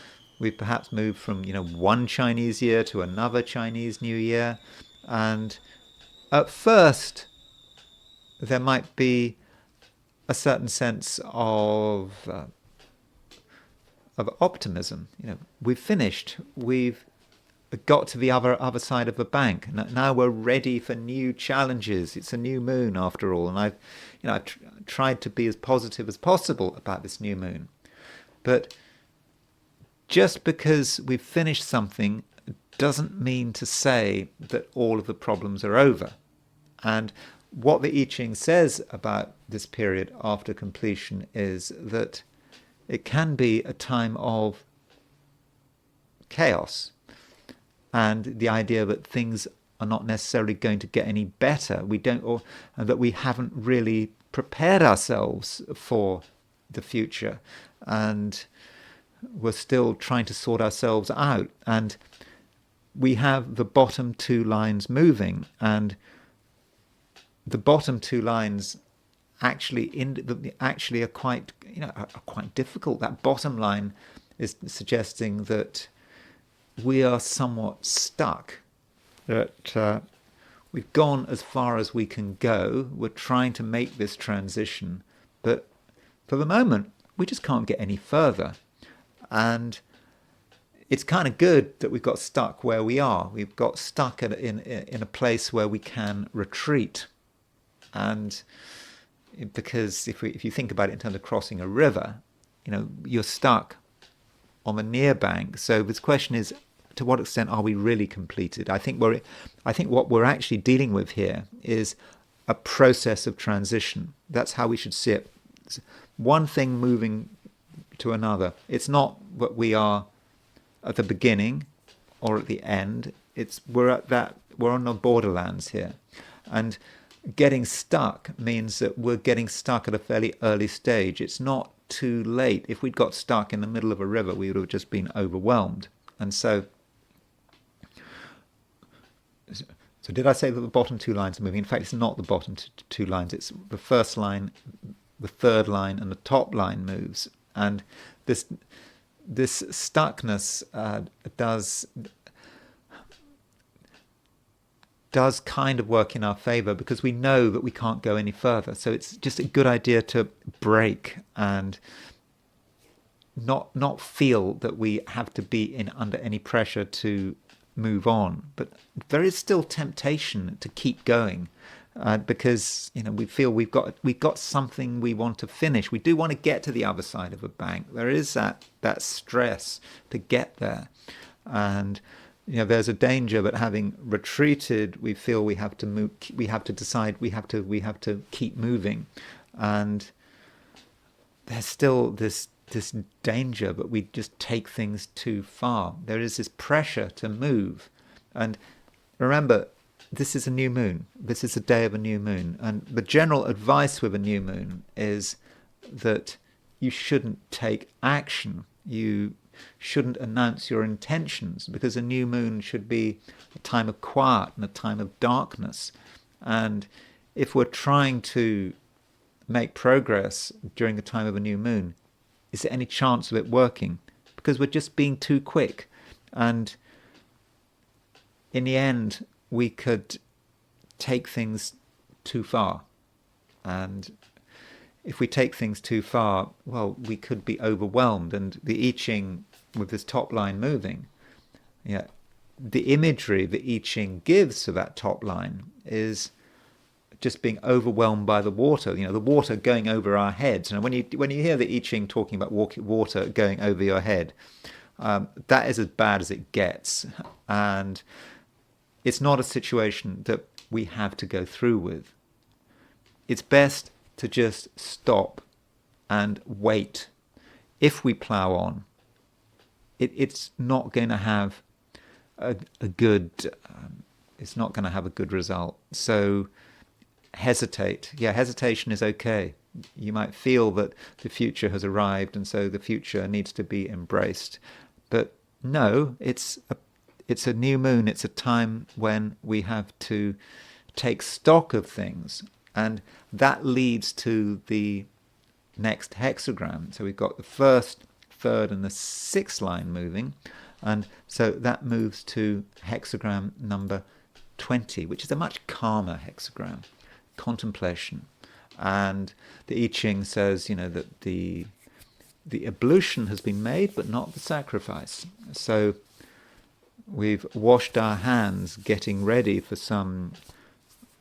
We've perhaps moved from, one Chinese year to another Chinese New Year. And at first, there might be a certain sense of optimism. We've finished. We've got to the other side of the bank. Now we're ready for new challenges. It's a new moon after all, and I've tried to be as positive as possible about this new moon. But just because we've finished something doesn't mean to say that all of the problems are over. And what the I Ching says about this period after completion is that it can be a time of chaos, and the idea that things are not necessarily going to get any better. And that we haven't really prepared ourselves for the future, and we're still trying to sort ourselves out. And we have the bottom two lines moving, and the bottom two lines actually are quite difficult. That bottom line is suggesting that we are somewhat stuck, that we've gone as far as we can go. We're trying to make this transition, but for the moment we just can't get any further. And it's kind of good that we've got stuck where we are. We've got stuck in a place where we can retreat. And because if you think about it in terms of crossing a river, you're stuck on the near bank. So this question is, to what extent are we really completed? I think what we're actually dealing with here is a process of transition. That's how we should see it. It's one thing moving to another. It's not that we are at the beginning or at the end. We're on the borderlands here. And getting stuck means that we're getting stuck at a fairly early stage. It's not too late. If we'd got stuck in the middle of a river, we would have just been overwhelmed. And so did I say that the bottom two lines are moving? In fact, it's not the bottom two lines. It's the first line, the third line, and the top line moves. And this stuckness does kind of work in our favor, because we know that we can't go any further. So it's just a good idea to break and not feel that we have to be under any pressure to move on. But there is still temptation to keep going, because we feel we've got something we want to finish. We do want to get to the other side of a bank. There is that stress to get there, and there's a danger that having retreated, we feel we have to move. We have to decide. We have to keep moving, and there's still this danger that we just take things too far. There is this pressure to move. And remember, this is a new moon. This is the day of a new moon. And the general advice with a new moon is that you shouldn't take action. You shouldn't announce your intentions, because a new moon should be a time of quiet and a time of darkness. And if we're trying to make progress during the time of a new moon, is there any chance of it working? Because we're just being too quick. And in the end, we could take things too far. And if we take things too far, well, we could be overwhelmed. And the I Ching, with this top line moving, yeah, the imagery the I Ching gives to that top line is just being overwhelmed by the water. The water going over our heads. And when you hear the I Ching talking about water going over your head, that is as bad as it gets, and it's not a situation that we have to go through with. It's best to just stop and wait. If we plow on, it's not going to have a good. It's not going to have a good result. So hesitate. Yeah, hesitation is okay. You might feel that the future has arrived, and so the future needs to be embraced. But no, it's a new moon. It's a time when we have to take stock of things, and that leads to the next hexagram. So we've got the first, third, and the sixth line moving, and so that moves to hexagram number 20, which is a much calmer hexagram, contemplation. And the I Ching says, that the ablution has been made, but not the sacrifice. So we've washed our hands getting ready for some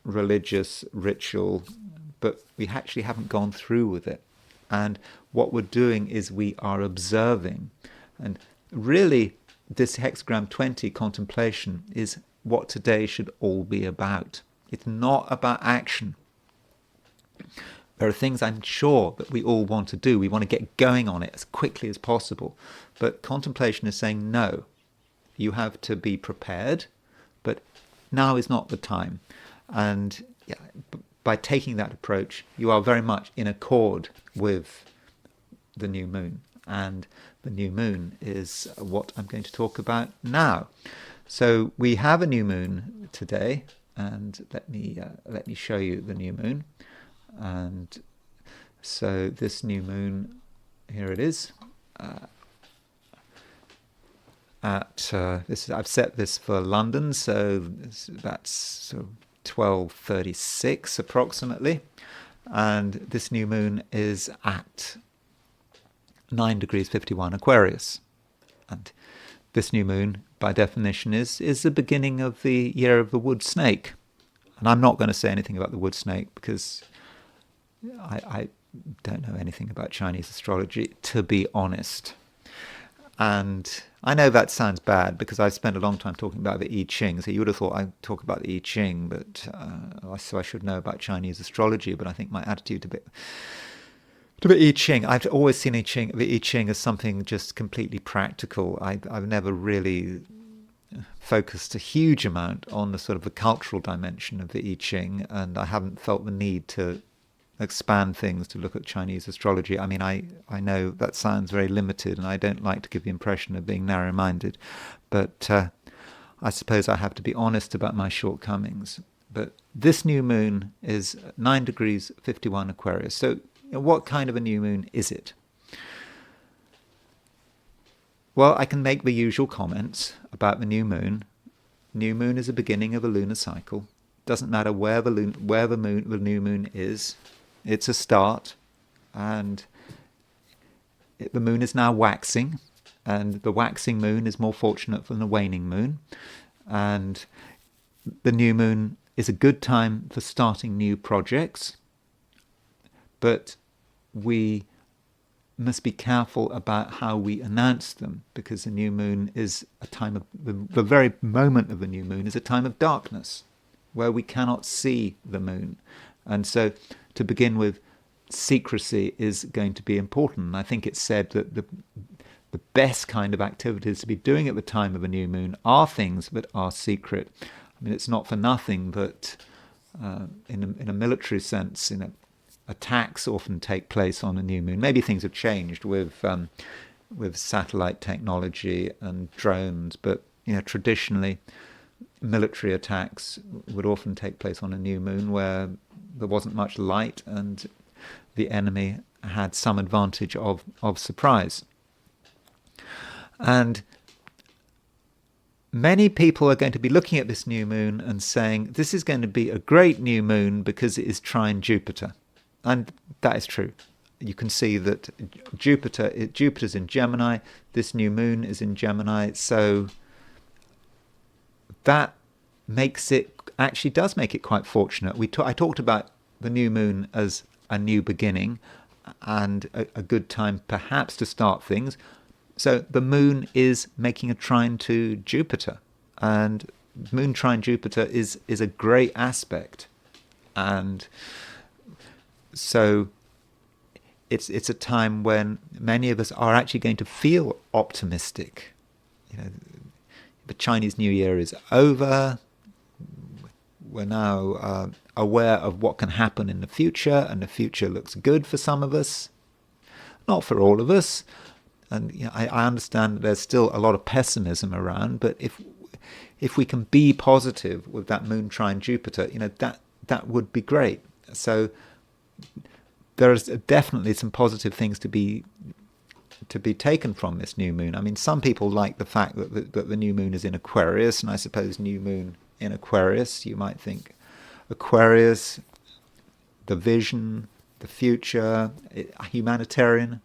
religious ritual, but we actually haven't gone through with it. And what we're doing is we are observing. And really, this hexagram 20 contemplation is what today should all be about. It's not about action. There are things I'm sure that we all want to do. We want to get going on it as quickly as possible. But contemplation is saying, no, you have to be prepared, but now is not the time. And by taking that approach, you are very much in accord with the new moon. And the new moon is what I'm going to talk about now. So we have a new moon today, and let me show you the new moon. And so this new moon, here it is. I've set this for London, so that's sort of 12:36 approximately, and this new moon is at 9 degrees 51 Aquarius, and this new moon, by definition, is the beginning of the year of the wood snake. And I'm not going to say anything about the wood snake because I don't know anything about Chinese astrology, to be honest. And I know that sounds bad because I've spent a long time talking about the I Ching. So you would have thought I'd talk about the I Ching, but so I should know about Chinese astrology. But I think my attitude a bit I Ching. I've always seen the I Ching as something just completely practical. I've never really focused a huge amount on the sort of the cultural dimension of the I Ching, and I haven't felt the need to expand things to look at Chinese astrology. I mean, I know that sounds very limited, and I don't like to give the impression of being narrow-minded, but I suppose I have to be honest about my shortcomings. But this new moon is 9 degrees 51 Aquarius. So what kind of a new moon is it? Well, I can make the usual comments about the new moon. New moon is the beginning of a lunar cycle. Doesn't matter where the new moon is. It's a start, and the moon is now waxing, and the waxing moon is more fortunate than the waning moon, and the new moon is a good time for starting new projects, but we must be careful about how we announce them, because the new moon is a time of, the very moment of the new moon is a time of darkness, where we cannot see the moon. And so, to begin with, secrecy is going to be important. And I think it's said that the best kind of activities to be doing at the time of a new moon are things that are secret. I mean, it's not for nothing, but in a military sense, attacks often take place on a new moon. Maybe things have changed with satellite technology and drones, but traditionally, military attacks would often take place on a new moon where there wasn't much light and the enemy had some advantage of surprise. And many people are going to be looking at this new moon and saying, this is going to be a great new moon because it is trine Jupiter. and that is true. You can see that Jupiter's in Gemini. This new moon is in Gemini, so that does make it quite fortunate. I talked about the new moon as a new beginning and a good time perhaps to start things. So the moon is making a trine to Jupiter, and moon trine Jupiter is a great aspect, and so it's a time when many of us are actually going to feel optimistic. The Chinese New Year is over. We're now aware of what can happen in the future, and the future looks good for some of us, not for all of us. And I understand that there's still a lot of pessimism around, but if we can be positive with that moon trine Jupiter, that would be great. So there's definitely some positive things to be taken from this new moon. I mean, some people like the fact that the new moon is in Aquarius, and I suppose new moon in Aquarius, you might think Aquarius, the vision, the future, humanitarian.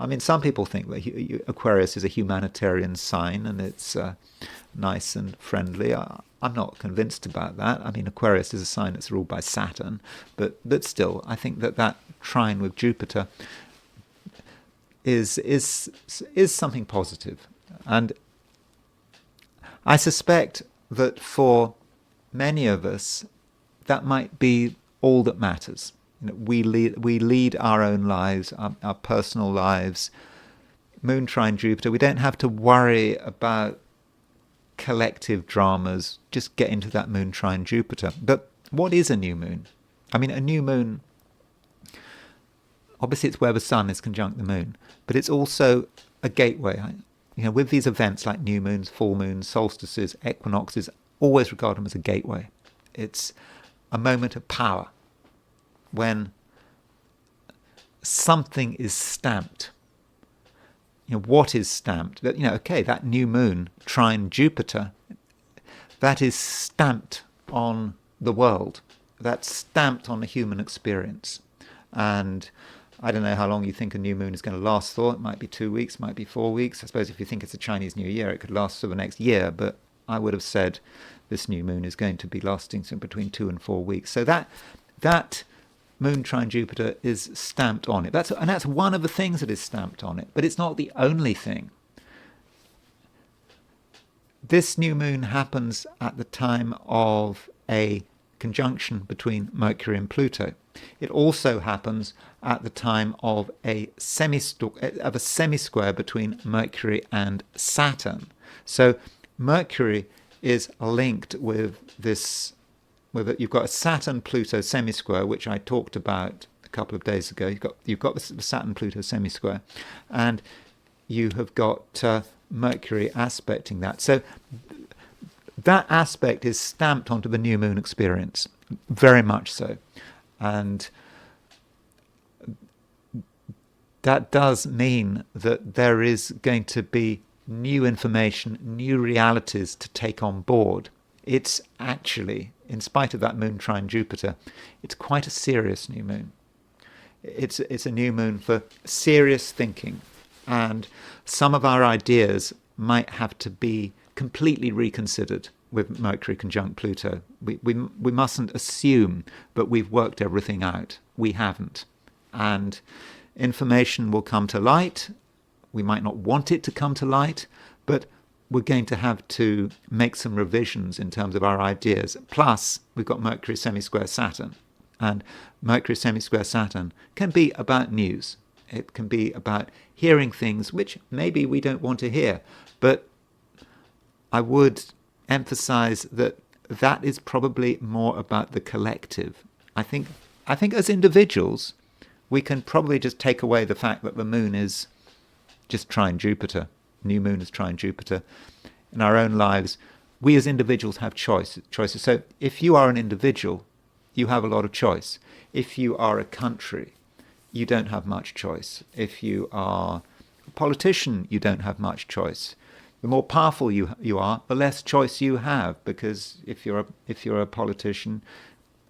I mean, some people think that Aquarius is a humanitarian sign and it's nice and friendly. I'm not convinced about that. I mean, Aquarius is a sign that's ruled by Saturn, but still, I think that trine with Jupiter is something positive. And I suspect that for many of us, that might be all that matters. We lead our own lives, our personal lives. Moon trine Jupiter, we don't have to worry about collective dramas. Just get into that moon trine Jupiter. But what is a new moon? I mean, a new moon, obviously it's where the sun is conjunct the moon, but it's also a gateway. With these events like new moons, full moons, solstices, equinoxes, always regard them as a gateway. It's a moment of power when something is stamped. What is stamped? That new moon trine Jupiter, that is stamped on the world. That's stamped on the human experience. And I don't know how long you think a new moon is going to last for. It might be 2 weeks, might be 4 weeks. I suppose if you think it's a Chinese New Year, it could last for the next year. But I would have said this new moon is going to be lasting between 2 and 4 weeks. So that moon trine Jupiter is stamped on it. That's one of the things that is stamped on it. But it's not the only thing. This new moon happens at the time of a conjunction between Mercury and Pluto. It also happens at the time of a semi-square between Mercury and Saturn. So Mercury is linked with this. You've got a Saturn-Pluto semi-square, which I talked about a couple of days ago. You've got the Saturn-Pluto semi-square, and you have got Mercury aspecting that. So that aspect is stamped onto the new moon experience, very much so. And that does mean that there is going to be new information, new realities to take on board. It's actually, in spite of that moon trine Jupiter, it's quite a serious new moon. It's a new moon for serious thinking, and some of our ideas might have to be completely reconsidered with Mercury conjunct Pluto. We mustn't assume that we've worked everything out. We haven't. And information will come to light. We might not want it to come to light, but we're going to have to make some revisions in terms of our ideas. Plus, we've got Mercury semi-square Saturn. And Mercury semi-square Saturn can be about news. It can be about hearing things which maybe we don't want to hear. But I would emphasize that is probably more about the collective. I think as individuals, we can probably just take away the fact that the moon is just trine Jupiter. New moon is trine Jupiter. In our own lives, we as individuals have choices. So if you are an individual, you have a lot of choice. If you are a country, you don't have much choice. If you are a politician, you don't have much choice. The more powerful you are, the less choice you have, because if you're a politician,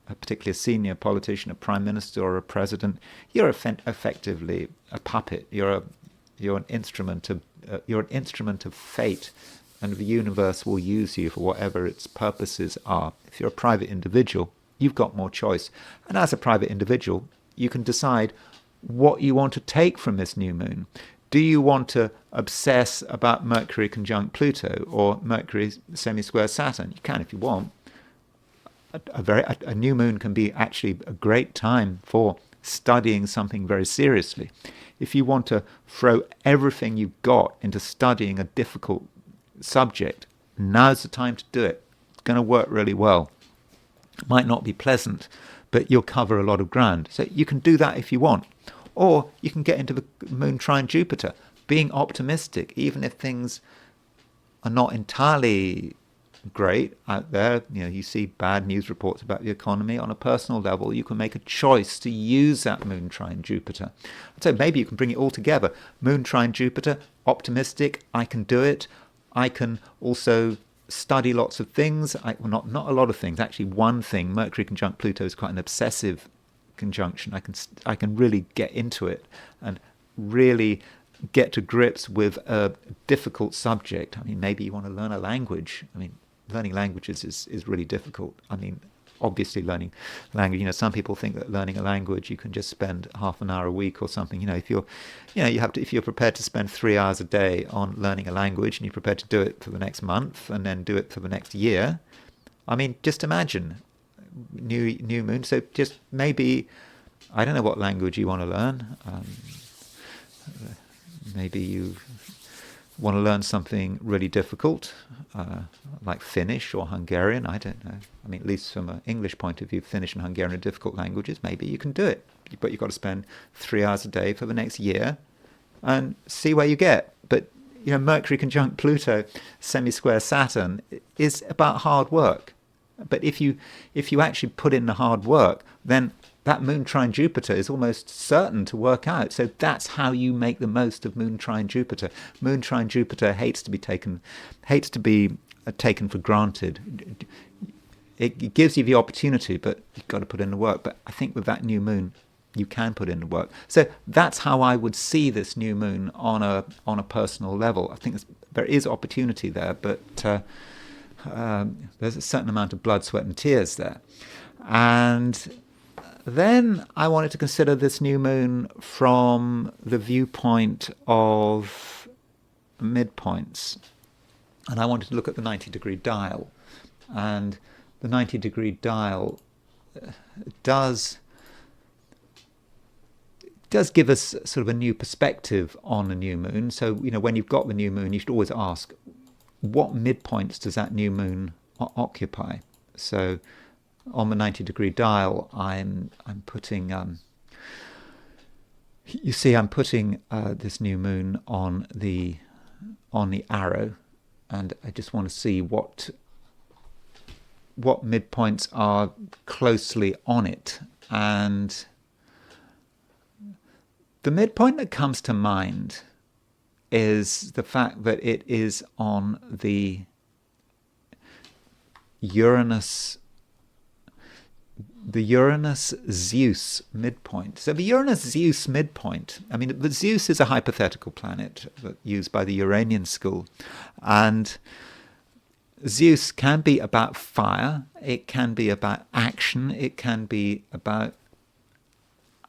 particularly a senior politician, a prime minister or a president, you're effectively a puppet. You're an instrument of fate, and the universe will use you for whatever its purposes are. If you're a private individual, you've got more choice. And as a private individual, you can decide what you want to take from this new moon. Do you want to obsess about Mercury conjunct Pluto or Mercury semi-square Saturn? You can if you want. A new moon can be actually a great time for studying something very seriously. If you want to throw everything you've got into studying a difficult subject, now's the time to do it. It's going to work really well. It might not be pleasant, but you'll cover a lot of ground. So you can do that if you want. Or you can get into the moon trine Jupiter, being optimistic, even if things are not entirely great out there. You see bad news reports about the economy. On a personal level, you can make a choice to use that moon trine Jupiter. So maybe you can bring it all together. Moon trine Jupiter, optimistic, I can do it. I can also study lots of things. Not a lot of things, actually one thing. Mercury conjunct Pluto is quite an obsessive conjunction. I can really get into it and really get to grips with a difficult subject. I mean, maybe you want to learn a language. I mean, learning languages is really difficult. I mean, obviously learning language, some people think that learning a language you can just spend half an hour a week or something. If you're prepared to spend 3 hours a day on learning a language and you're prepared to do it for the next month and then do it for the next year, I mean, just imagine new moon. So just maybe, I don't know what language you want to learn. Maybe you want to learn something really difficult, like Finnish or Hungarian. I don't know. I mean, at least from an English point of view, Finnish and Hungarian are difficult languages. Maybe you can do it, but you've got to spend 3 hours a day for the next year and see where you get. But Mercury conjunct Pluto, semi-square Saturn, is about hard work. But if you actually put in the hard work, then that moon trine Jupiter is almost certain to work out. So that's how you make the most of moon trine Jupiter. Moon trine Jupiter hates to be taken for granted. It gives you the opportunity, but you've got to put in the work. But I think with that new moon, you can put in the work. So that's how I would see this new moon on a personal level. I think there is opportunity there, but there's a certain amount of blood, sweat and tears there. And then I wanted to consider this new moon from the viewpoint of midpoints. And I wanted to look at the 90-degree dial. And the 90-degree dial does give us sort of a new perspective on the new moon. So, when you've got the new moon, you should always ask, what midpoints does that new moon occupy? So on the 90-degree dial, I'm putting this new moon on the arrow, and I just want to see what midpoints are closely on it. And the midpoint that comes to mind is the fact that it is on the Uranus-Zeus midpoint. So the Uranus-Zeus midpoint, I mean, the Zeus is a hypothetical planet used by the Uranian school. And Zeus can be about fire, it can be about action, it can be about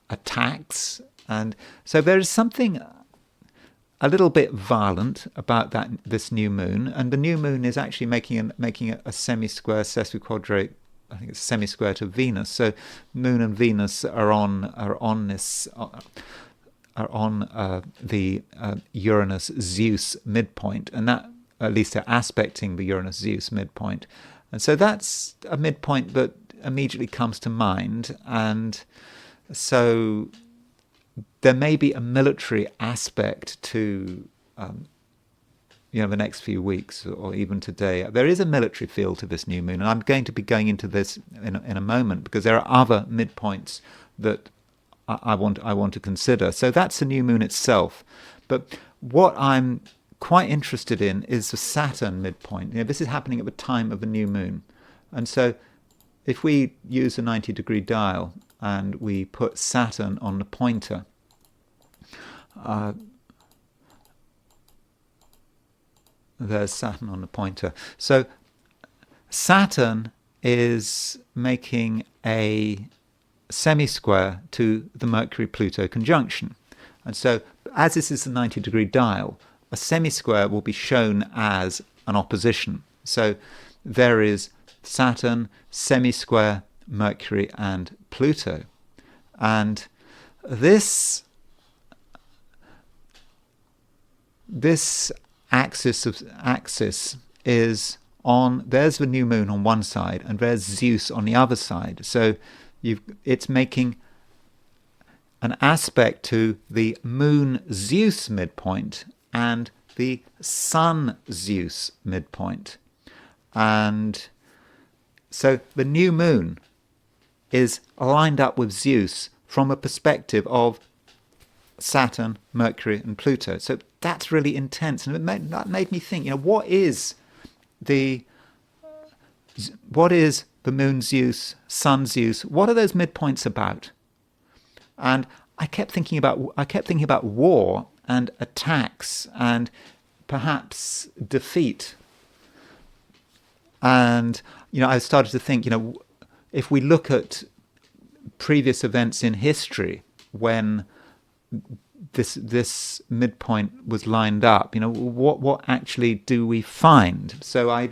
attacks. And so there is something a little bit violent about this new moon, and the new moon is actually making a semi-square sesquiquadrate. I think it's semi-square to Venus. So Moon and Venus are on the Uranus-Zeus midpoint, and that, at least they're aspecting the Uranus-Zeus midpoint, and so that's a midpoint that immediately comes to mind. And so there may be a military aspect to the next few weeks or even today. There is a military feel to this new moon, and I'm going to be going into this in a moment, because there are other midpoints that I want to consider. So that's the new moon itself. But what I'm quite interested in is the Saturn midpoint. This is happening at the time of the new moon, and so if we use a 90-degree dial and we put Saturn on the pointer, there's Saturn on the pointer. So Saturn is making a semi-square to the Mercury-Pluto conjunction. And so, as this is a 90-degree dial, a semi-square will be shown as an opposition. So there is Saturn, semi-square, Mercury, and Pluto. And this axis is on, there's the new moon on one side and there's Zeus on the other side. So it's making an aspect to the moon Zeus midpoint and the sun Zeus midpoint. And so the new moon is lined up with Zeus from a perspective of Saturn, Mercury, and Pluto. So that's really intense. And that made me think, what is the moon Zeus, sun Zeus? What are those midpoints about? And I kept thinking about war and attacks and perhaps defeat. And I started to think, if we look at previous events in history when this midpoint was lined up, what actually do we find? So I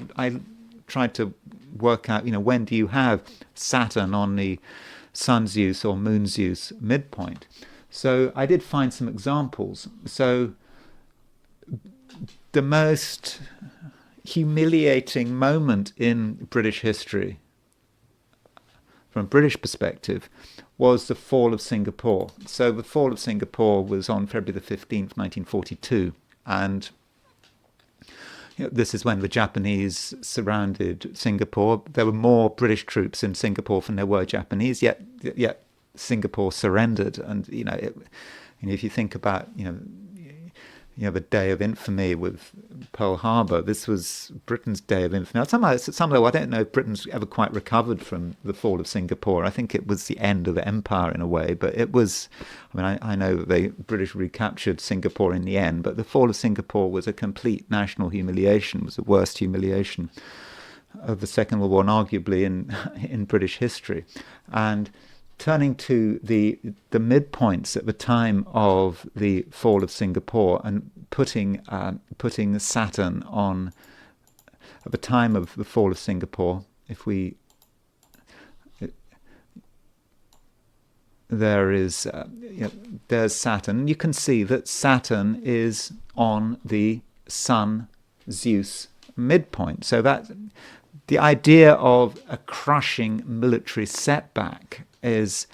tried to work out, when do you have Saturn on the Sun Zeus or Moon Zeus midpoint? So I did find some examples. So the most humiliating moment in British history, from a British perspective, was the fall of Singapore. So the fall of Singapore was on February the 15th, 1942. And this is when the Japanese surrounded Singapore. There were more British troops in Singapore than there were Japanese, yet Singapore surrendered. And if you think about the day of infamy with Pearl Harbor, this was Britain's day of infamy. Somehow I don't know if Britain's ever quite recovered from the fall of Singapore. I think it was the end of the empire in a way, but it was. I know the British recaptured Singapore in the end, but the fall of Singapore was a complete national humiliation. It was the worst humiliation of the Second World War, and arguably in British history. And turning to the midpoints at the time of the fall of Singapore and putting Saturn on at the time of the fall of Singapore, there's Saturn. You can see that Saturn is on the Sun Zeus midpoint. So that the idea of a crushing military setback is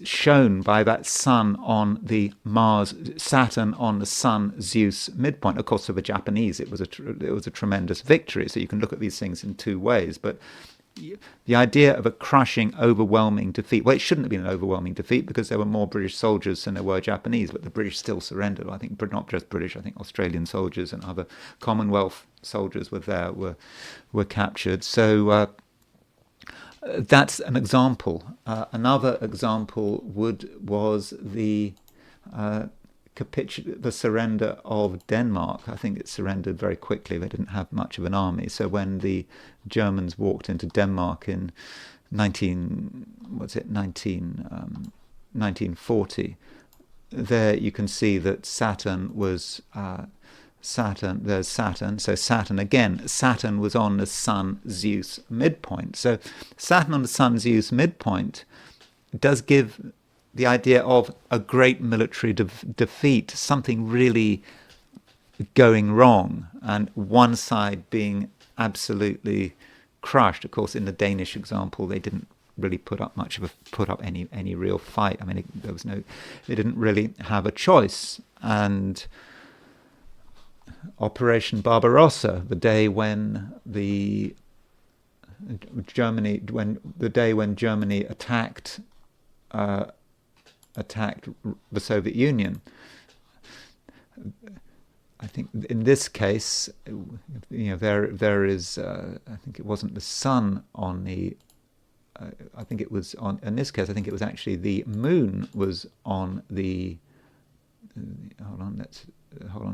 shown by that Sun on the Saturn on the Sun Zeus midpoint. Of course, for the Japanese, it was a tremendous victory. So you can look at these things in two ways. But the idea of a crushing, overwhelming defeat. Well, it shouldn't have been an overwhelming defeat because there were more British soldiers than there were Japanese, but the British still surrendered. I think not just British. I think Australian soldiers and other Commonwealth soldiers were captured. So. That's an example. Another example was the surrender of Denmark. I think it surrendered very quickly. They didn't have much of an army. So when the Germans walked into Denmark in 1940, there you can see that Saturn was. There's Saturn. So Saturn was on the Sun Zeus midpoint. So Saturn on the Sun Zeus midpoint does give the idea of a great military defeat, something really going wrong, and one side being absolutely crushed. Of course, in the Danish example, they didn't really put up any real fight. I mean, they didn't really have a choice. And Operation Barbarossa, the day when Germany attacked the Soviet Union, I think in this case, there is. I think it wasn't the sun on the. I think it was on. In this case, I think it was actually the moon was on the. Hold on.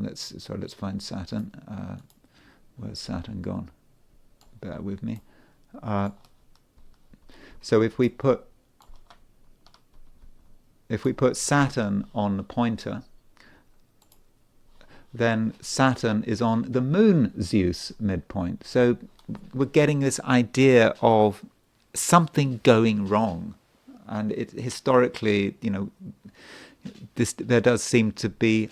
Let's find Saturn. Where's Saturn gone? Bear with me. So if we put Saturn on the pointer, then Saturn is on the moon Zeus midpoint. So we're getting this idea of something going wrong, and it historically, there does seem to be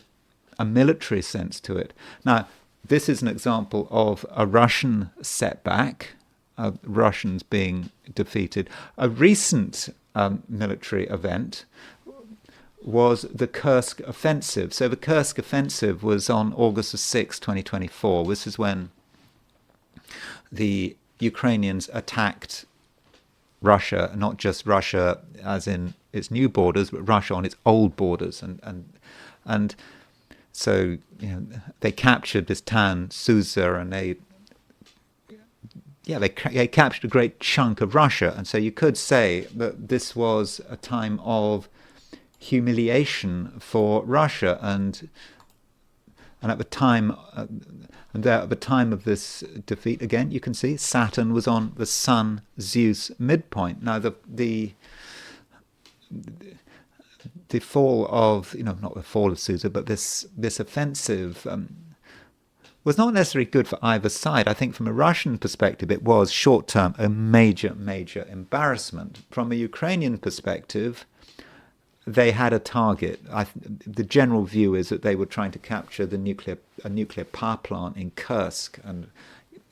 a military sense to it. Now, this is an example of a Russian setback, of Russians being defeated. A recent military event was the Kursk offensive. So the Kursk offensive was on August the 6th, 2024. This is when the Ukrainians attacked Russia, not just Russia as in its new borders, but Russia on its old borders. And so they captured this town, Susa, and they captured a great chunk of Russia. And so you could say that this was a time of humiliation for Russia, and at the time of this defeat, again you can see Saturn was on the Sun Zeus midpoint. Now the fall of not the fall of Susa, but this offensive was not necessarily good for either side. I think from a Russian perspective it was short term a major embarrassment. From a Ukrainian perspective, they had a target. The general view is that they were trying to capture a nuclear power plant in Kursk, and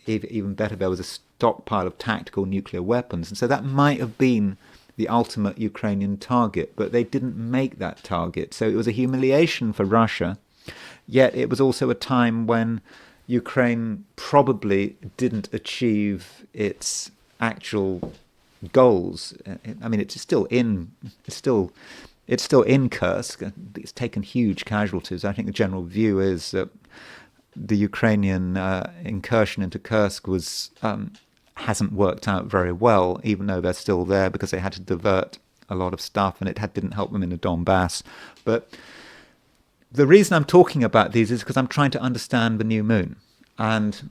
even better, there was a stockpile of tactical nuclear weapons. And so that might have been the ultimate Ukrainian target, but they didn't make that target. So it was a humiliation for Russia, yet it was also a time when Ukraine probably didn't achieve its actual goals. I mean, it's still in Kursk. It's taken huge casualties. I think the general view is that the Ukrainian incursion into Kursk hasn't worked out very well, even though they're still there, because they had to divert a lot of stuff, and it didn't help them in the Donbass. But the reason I'm talking about these is because I'm trying to understand the new moon, and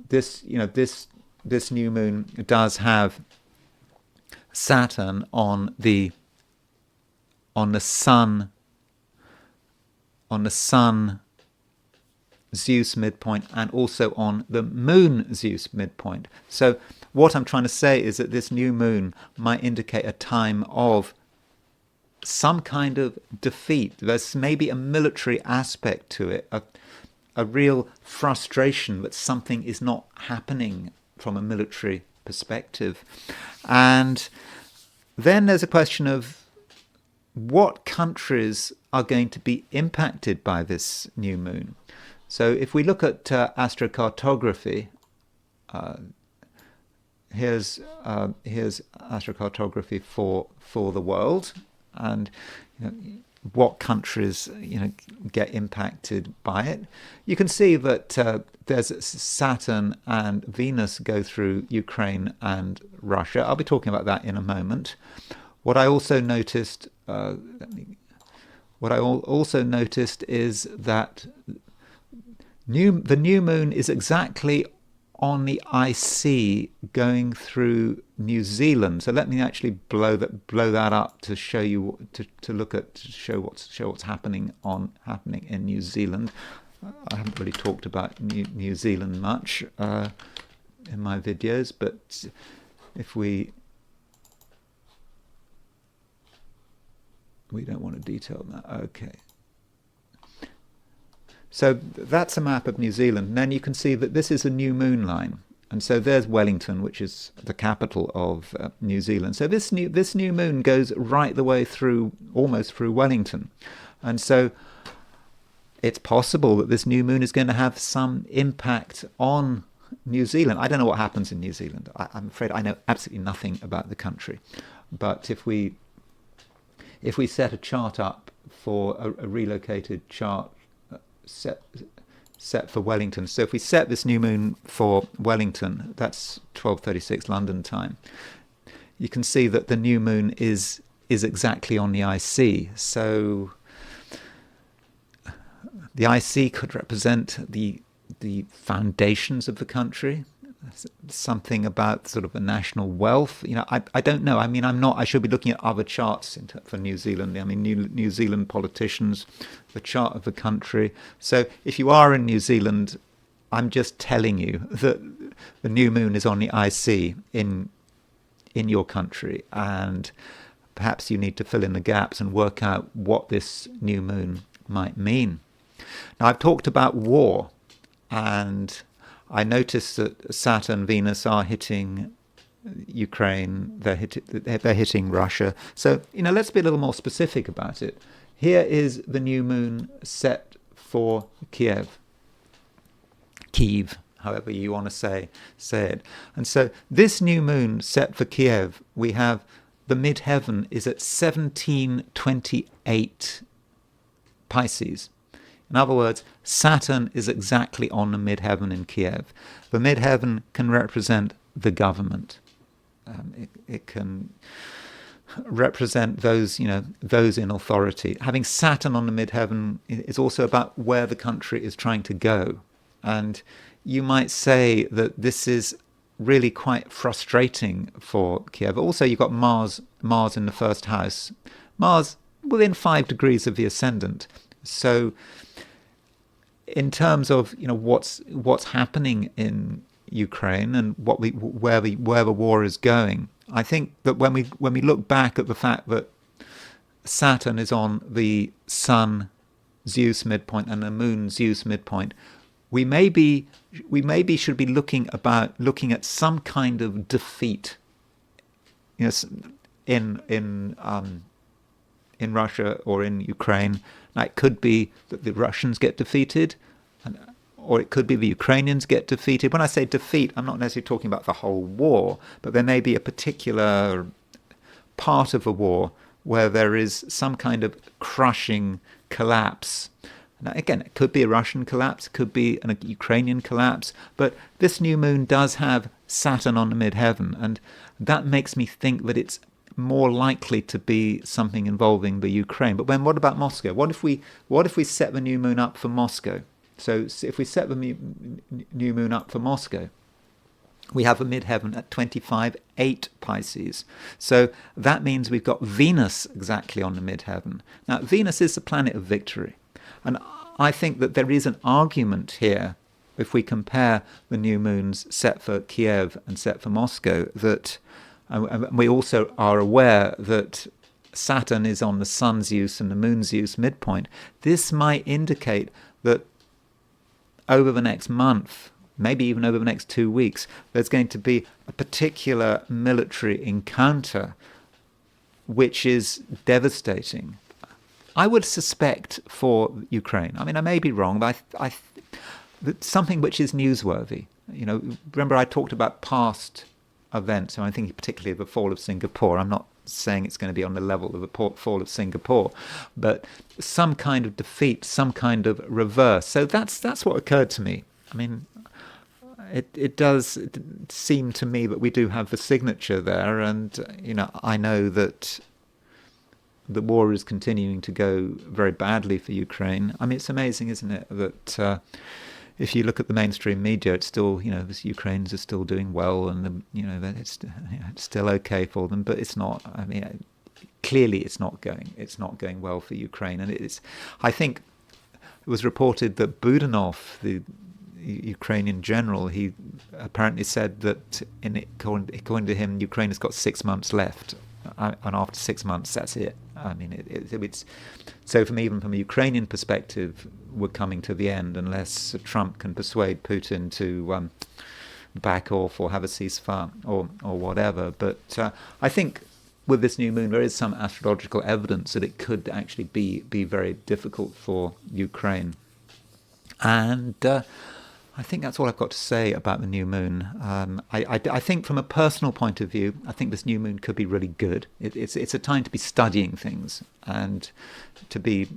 this new moon does have Saturn on the Sun Zeus midpoint, and also on the moon Zeus midpoint. So what I'm trying to say is that this new moon might indicate a time of some kind of defeat. There's maybe a military aspect to it, a real frustration that something is not happening from a military perspective. And then there's a question of what countries are going to be impacted by this new moon. So if we look at astrocartography, here's astrocartography for the world, and what countries get impacted by it. You can see that there's Saturn and Venus go through Ukraine and Russia. I'll be talking about that in a moment. What I also noticed is that the new moon is exactly on the IC going through New Zealand. So let me actually blow that up to show you show what's happening in New Zealand. I haven't really talked about New Zealand much in my videos, but if we don't want to detail that. Okay. So that's a map of New Zealand. And then you can see that this is a new moon line. And so there's Wellington, which is the capital of New Zealand. So this new moon goes right the way through, almost through Wellington. And so it's possible that this new moon is going to have some impact on New Zealand. I don't know what happens in New Zealand. I'm afraid I know absolutely nothing about the country. But if we set a chart up for a relocated chart, set for Wellington. So if we set this new moon for Wellington, that's 12:36 London time, you can see that the new moon is exactly on the IC. So the IC could represent the foundations of the country, something about sort of a national wealth. I don't know. I mean, I should be looking at other charts for New Zealand. I mean, New Zealand politicians, the chart of the country. So if you are in New Zealand, I'm just telling you that the new moon is on the IC in your country, and perhaps you need to fill in the gaps and work out what this new moon might mean. Now, I've talked about war, and I noticed that Saturn, Venus are hitting Ukraine. They're hitting Russia. So, let's be a little more specific about it. Here is the new moon set for Kyiv, however you want to say it. And so this new moon set for Kyiv, we have the midheaven is at 1728 Pisces. In other words, Saturn is exactly on the midheaven in Kyiv. The midheaven can represent the government. It can represent those in authority. Having Saturn on the midheaven is also about where the country is trying to go. And you might say that this is really quite frustrating for Kyiv. Also, you've got Mars in the first house. Mars within 5 degrees of the ascendant. So in terms of what's happening in Ukraine and where the war is going, I think that when we look back at the fact that Saturn is on the Sun Zeus midpoint and the Moon Zeus midpoint, we maybe should be looking at some kind of defeat, in Russia or in Ukraine. Now, it could be that the Russians get defeated, or it could be the Ukrainians get defeated. When I say defeat, I'm not necessarily talking about the whole war, but there may be a particular part of a war where there is some kind of crushing collapse. Now, again, it could be a Russian collapse, it could be a Ukrainian collapse, but this new moon does have Saturn on the midheaven, and that makes me think that it's more likely to be something involving the Ukraine. But what about Moscow? What if we set the new moon up for Moscow? So if we set the new moon up for Moscow, we have a midheaven at 25/8 Pisces. So that means we've got Venus exactly on the midheaven. Now, Venus is the planet of victory. And I think that there is an argument here, if we compare the new moons set for Kiev and set for Moscow, that we also are aware that Saturn is on the Sun Zeus and the Moon Zeus midpoint. This might indicate that over the next month, maybe even over the next 2 weeks, there's going to be a particular military encounter which is devastating. I would suspect for Ukraine. I mean, I may be wrong, but something which is newsworthy. Remember I talked about past events, and I'm thinking particularly of the fall of Singapore. I'm not saying it's going to be on the level of the fall of Singapore, but some kind of defeat, some kind of reverse. So that's what occurred to me. I mean, it does seem to me that we do have the signature there, and I know that the war is continuing to go very badly for Ukraine. I mean, it's amazing, isn't it, that if you look at the mainstream media, it's still, the Ukrainians are still doing well, and it's still okay for them. But it's not. I mean, clearly, it's not going well for Ukraine. And I think it was reported that Budanov, the Ukrainian general, he apparently said that, according to him, Ukraine has got 6 months left, and after 6 months, that's it. I mean, it's so even from a Ukrainian perspective, we're coming to the end unless Trump can persuade Putin to back off or have a ceasefire or whatever. But I think with this new moon, there is some astrological evidence that it could actually be very difficult for Ukraine. And I think that's all I've got to say about the new moon. I think from a personal point of view, I think this new moon could be really good. It's a time to be studying things and to be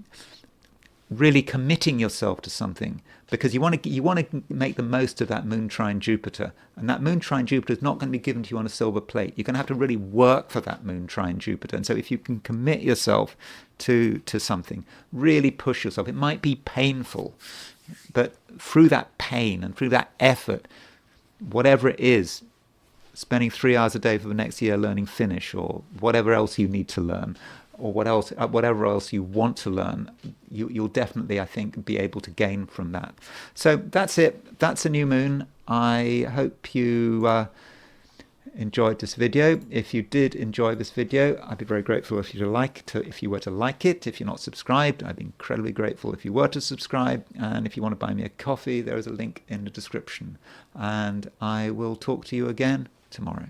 really committing yourself to something, because you want to make the most of that moon trine Jupiter, and that moon trine Jupiter is not going to be given to you on a silver plate. You're going to have to really work for that moon trine Jupiter. And so if you can commit yourself to something, really push yourself. It might be painful, but through that pain and through that effort, whatever it is, spending 3 hours a day for the next year learning Finnish, or whatever else you need to learn, or whatever else you want to learn, you'll definitely, I think, be able to gain from that. So that's it. That's a new moon. I hope you enjoyed this video. If you did enjoy this video, I'd be very grateful if you were to like it. If you're not subscribed, I'd be incredibly grateful if you were to subscribe. And if you want to buy me a coffee, there is a link in the description. And I will talk to you again tomorrow.